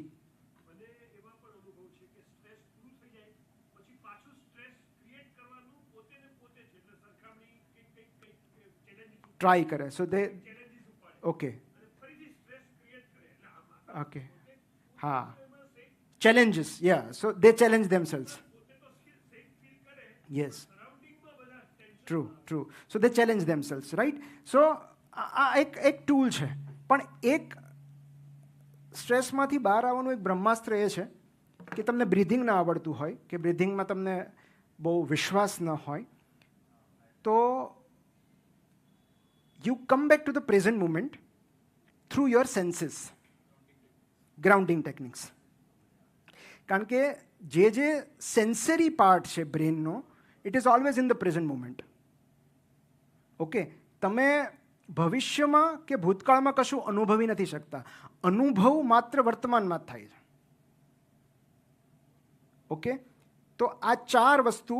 ટ્રાય કરે. સો દે ઓકે ઓકે હા, challenges, ya, so they challenge themselves. Yes, true. So they challenge themselves, right. સો આ એક ટૂલ છે. પણ એક સ્ટ્રેસમાંથી બહાર આવવાનું એક બ્રહ્માસ્ત્ર એ છે કે તમને બ્રિધિંગ ના આવડતું હોય, કે બ્રિધિંગમાં તમને બહુ વિશ્વાસ ન હોય, તો you come back to the present moment through your senses, grounding techniques. કારણ કે જે સેન્સરી પાર્ટ છે બ્રેનનો, it is always in the present moment. Okay, તમે ભવિષ્યમાં કે ભૂતકાળમાં કશું અનુભવી નથી શકતા. અનુભવ માત્ર વર્તમાનમાં જ થાય છે. ઓકે, તો આ ચાર વસ્તુ,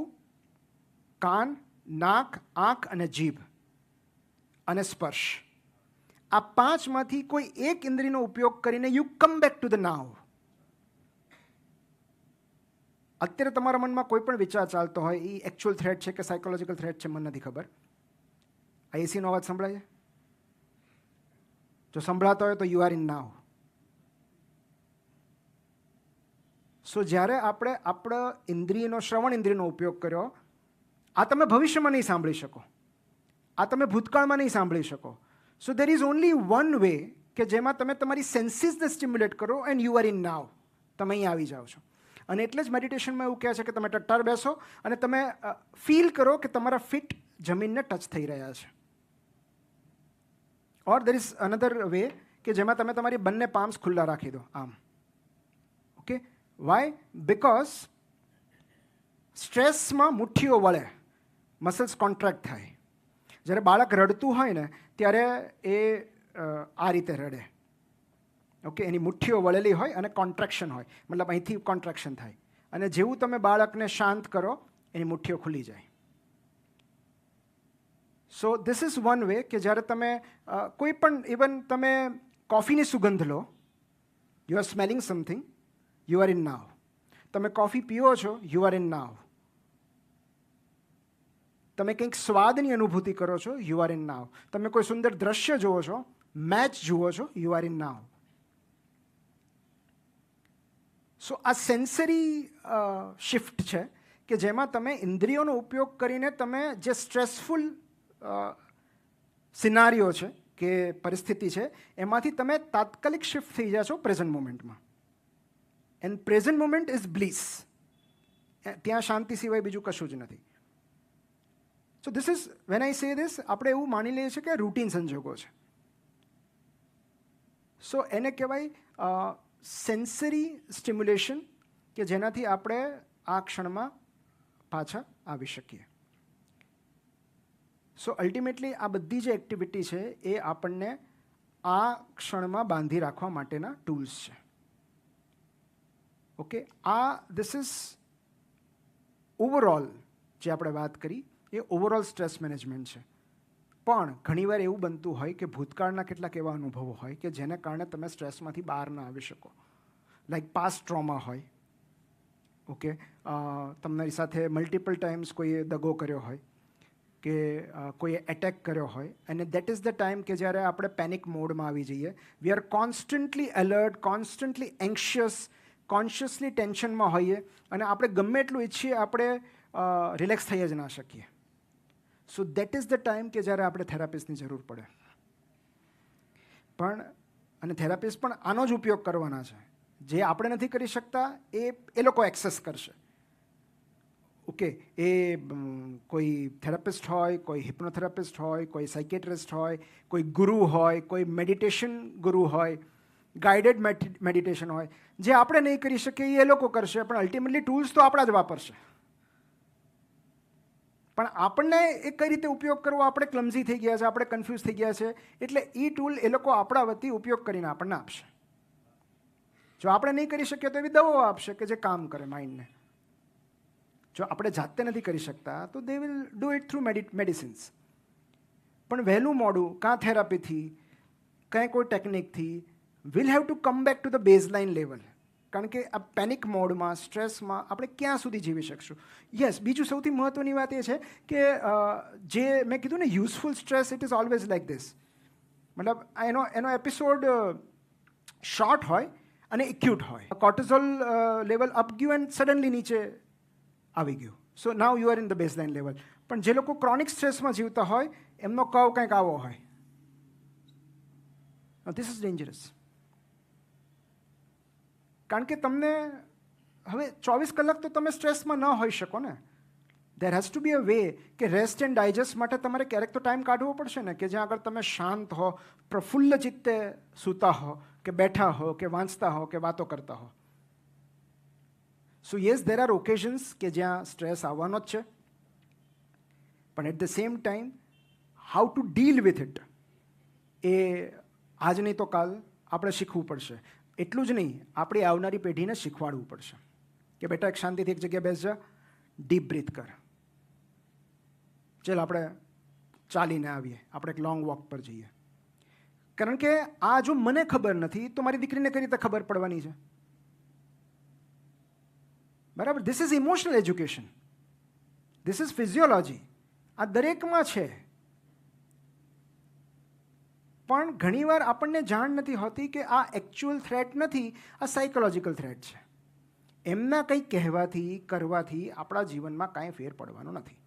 કાન, નાક, આંખ અને જીભ અને સ્પર્શ, આ પાંચમાંથી કોઈ એક ઇન્દ્રિયનો ઉપયોગ કરીને you come back to the now. અત્યારે તમારા મનમાં કોઈ પણ વિચાર ચાલતો હોય, એ એકચ્યુઅલ થ્રેટ છે કે સાયકોલોજીકલ થ્રેટ છે, મને નથી ખબર. આ એસીનો અવાજ સંભળાય છે? જો સંભળાતો હોય તો યુ આર ઇન નાવ. સો જ્યારે આપણે આપણા ઇન્દ્રિયનો, શ્રવણ ઇન્દ્રિયનો ઉપયોગ કર્યો, આ તમે ભવિષ્યમાં નહીં સાંભળી શકો, આ તમે ભૂતકાળમાં નહીં સાંભળી શકો. So there is only one way કે જેમાં તમે તમારી સેન્સીસને સ્ટિમ્યુલેટ કરો and you are in now. તમે અહીં આવી જાઓ છો. અને એટલે જ મેડિટેશનમાં એવું કહે છે કે તમે ટટ્ટાર બેસો અને તમે ફીલ કરો કે તમારા ફીટ જમીનને ટચ થઈ રહ્યા છે. ઓર દેર ઇઝ અનધર વે કે જેમાં તમે તમારી બંને પામ્સ ખુલ્લા રાખી દો, આમ. Okay, why? બિકોઝ સ્ટ્રેસમાં મુઠ્ઠીઓ વળે, મસલ્સ કોન્ટ્રાક્ટ થાય. જ્યારે બાળક રડતું હોય ને ત્યારે એ આ રીતે રડે. ઓકે, એની મુઠ્ઠીઓ વળેલી હોય અને કોન્ટ્રેક્શન હોય, મતલબ અહીંથી કોન્ટ્રેક્શન થાય. અને જેવું તમે બાળકને શાંત કરો, એની મુઠ્ઠીઓ ખુલી જાય. So this is one way કે જ્યારે તમે કોઈ પણ ઇવન તમે કોફીની સુગંધ લો, you are smelling something, you are in now. તમે કોફી પીઓ છો, યુ આર ઇન નાવ. તમે કંઈક સ્વાદની અનુભૂતિ કરો છો, યુ આર ઇન નાવ. તમે કોઈ સુંદર દ્રશ્ય જુઓ છો, મેચ જુઓ છો, યુ આર ઇન નાવ. સો આ સેન્સરી શિફ્ટ છે કે જેમાં તમે ઇન્દ્રિયોનો ઉપયોગ કરીને તમે જે સ્ટ્રેસફુલ સિનારીઓ છે કે પરિસ્થિતિ છે એમાંથી તમે તાત્કાલિક શિફ્ટ થઈ જશો પ્રેઝન્ટ મોમેન્ટમાં. And present moment is bliss. ત્યાં શાંતિ સિવાય બીજું કશું જ નથી. So this is when I say this, આપણે એવું માની લઈએ છીએ કે રૂટીન સંજોગો છે. સો એને કહેવાય સેન્સરી સ્ટિમ્યુલેશન કે જેનાથી આપણે આ ક્ષણમાં પાછા આવી શકીએ. સો અલ્ટિમેટલી આ બધી જે એક્ટિવિટી છે એ આપણને આ ક્ષણમાં બાંધી રાખવા માટેના ટૂલ્સ છે. ઓકે, ધીસ ઇઝ ઓવરઓલ જે આપણે વાત કરી એ ઓવરઓલ સ્ટ્રેસ મેનેજમેન્ટ છે. પણ ઘણીવાર એવું બનતું હોય કે ભૂતકાળના કેટલાક એવા અનુભવો હોય કે જેને કારણે તમે સ્ટ્રેસમાંથી બહાર ના આવી શકો. લાઈક પાસ્ટ ટ્રોમા હોય. ઓકે, તમારી સાથે મલ્ટિપલ ટાઈમ્સ કોઈએ દગો કર્યો હોય કે કોઈએ એટેક કર્યો હોય, અને દેટ ઇઝ ધ ટાઈમ કે જ્યારે આપણે પેનિક મોડમાં આવી જઈએ. We are constantly alert, constantly એન્શિયસ, consciously ટેન્શનમાં હોઈએ, અને આપણે ગમે એટલું ઈચ્છીએ આપણે રિલેક્સ થઈ જ ના શકીએ. સો દેટ ઇઝ ધ ટાઈમ કે જ્યારે આપણે થેરાપિસ્ટની જરૂર પડે. પણ અને થેરાપિસ્ટ પણ આનો જ ઉપયોગ કરવાના છે. જે આપણે નથી કરી શકતા એ લોકો એક્સેસ કરશે. ઓકે, એ કોઈ થેરાપિસ્ટ હોય, કોઈ હિપ્નોથેરાપિસ્ટ હોય, કોઈ સાયકેટ્રિસ્ટ હોય, કોઈ ગુરુ હોય, કોઈ મેડિટેશન ગુરુ હોય, ગાઈડેડ મેડિટેશન હોય. જે આપણે નહીં કરી શકીએ એ લોકો કરશે, પણ અલ્ટિમેટલી ટૂલ્સ તો આપણા જ વાપરશે. પણ આપણને એ કઈ રીતે ઉપયોગ કરવો, આપણે ક્લમઝી થઈ ગયા છે, આપણે કન્ફ્યુઝ થઈ ગયા છે, એટલે એ ટૂલ એ લોકો આપણા વતી ઉપયોગ કરીને આપણને આપશે. જો આપણે નહીં કરી શકીએ તો એવી દવાઓ આપશે કે જે કામ કરે માઇન્ડને. જો આપણે જાતે નથી કરી શકતા તો they will do it through medicines. પણ વહેલું મોડું કાં થેરાપીથી કાંઈ કોઈ ટેકનિકથી will have to come back to the baseline level. કારણ કે આ પેનિક મોડમાં, સ્ટ્રેસમાં આપણે ક્યાં સુધી જીવી શકશું. યસ, બીજું સૌથી મહત્ત્વની વાત એ છે કે જે મેં કીધું ને, useful stress it is always like this. મતલબ એનો એપિસોડ શોર્ટ હોય અને એક્યુટ હોય. કોર્ટિઝોલ લેવલ અપ ગયું એન્ડ સડનલી નીચે આવી ગયું. So now you are in the baseline level. પણ જે લોકો ક્રોનિક સ્ટ્રેસમાં જીવતા હોય એમનો કર્વ કંઈક આવો હોય. This is dangerous. કારણ કે તમને હવે 24 કલાક તો તમે સ્ટ્રેસમાં ન હોઈ શકો ને. There has to be a way કે રેસ્ટ એન્ડ ડાયજેસ્ટ માટે તમારે ક્યારેક તો ટાઈમ કાઢવો પડશે ને, કે જ્યાં આગળ તમે શાંત હો, પ્રફુલ્લ ચિત્તે સૂતા હો, કે બેઠા હો, કે વાંચતા હો, કે વાતો કરતા હો. So yes, there are occasions કે જ્યાં સ્ટ્રેસ આવવાનો જ છે, પણ at the same time how to deal with it એ આજ નહીં તો કાલ આપણે શીખવું પડશે. એટલું જ નહીં, આપણી આવનારી પેઢીને શીખવાડવું પડશે કે બેટા એક શાંતિથી એક જગ્યાએ બેસજા, ડીપ બ્રીથ કર. ચાલ આપણે ચાલીને આવીએ, આપણે એક લોંગ વોક પર જઈએ. કારણ કે આ જો મને ખબર નથી તો મારી દીકરીને કઈ રીતે ખબર પડવાની છે? બરાબર. This is emotional education, this is physiology. આ દરેકમાં છે. પણ ઘણીવાર આપણને જાણ નથી હોતી કે આ એકચ્યુઅલ થ્રેટ નથી, આ સાયકોલોજીકલ થ્રેટ છે. એમના કંઈ કહેવાથી, કરવાથી આપણા જીવનમાં કાંઈ ફેર પડવાનો નથી.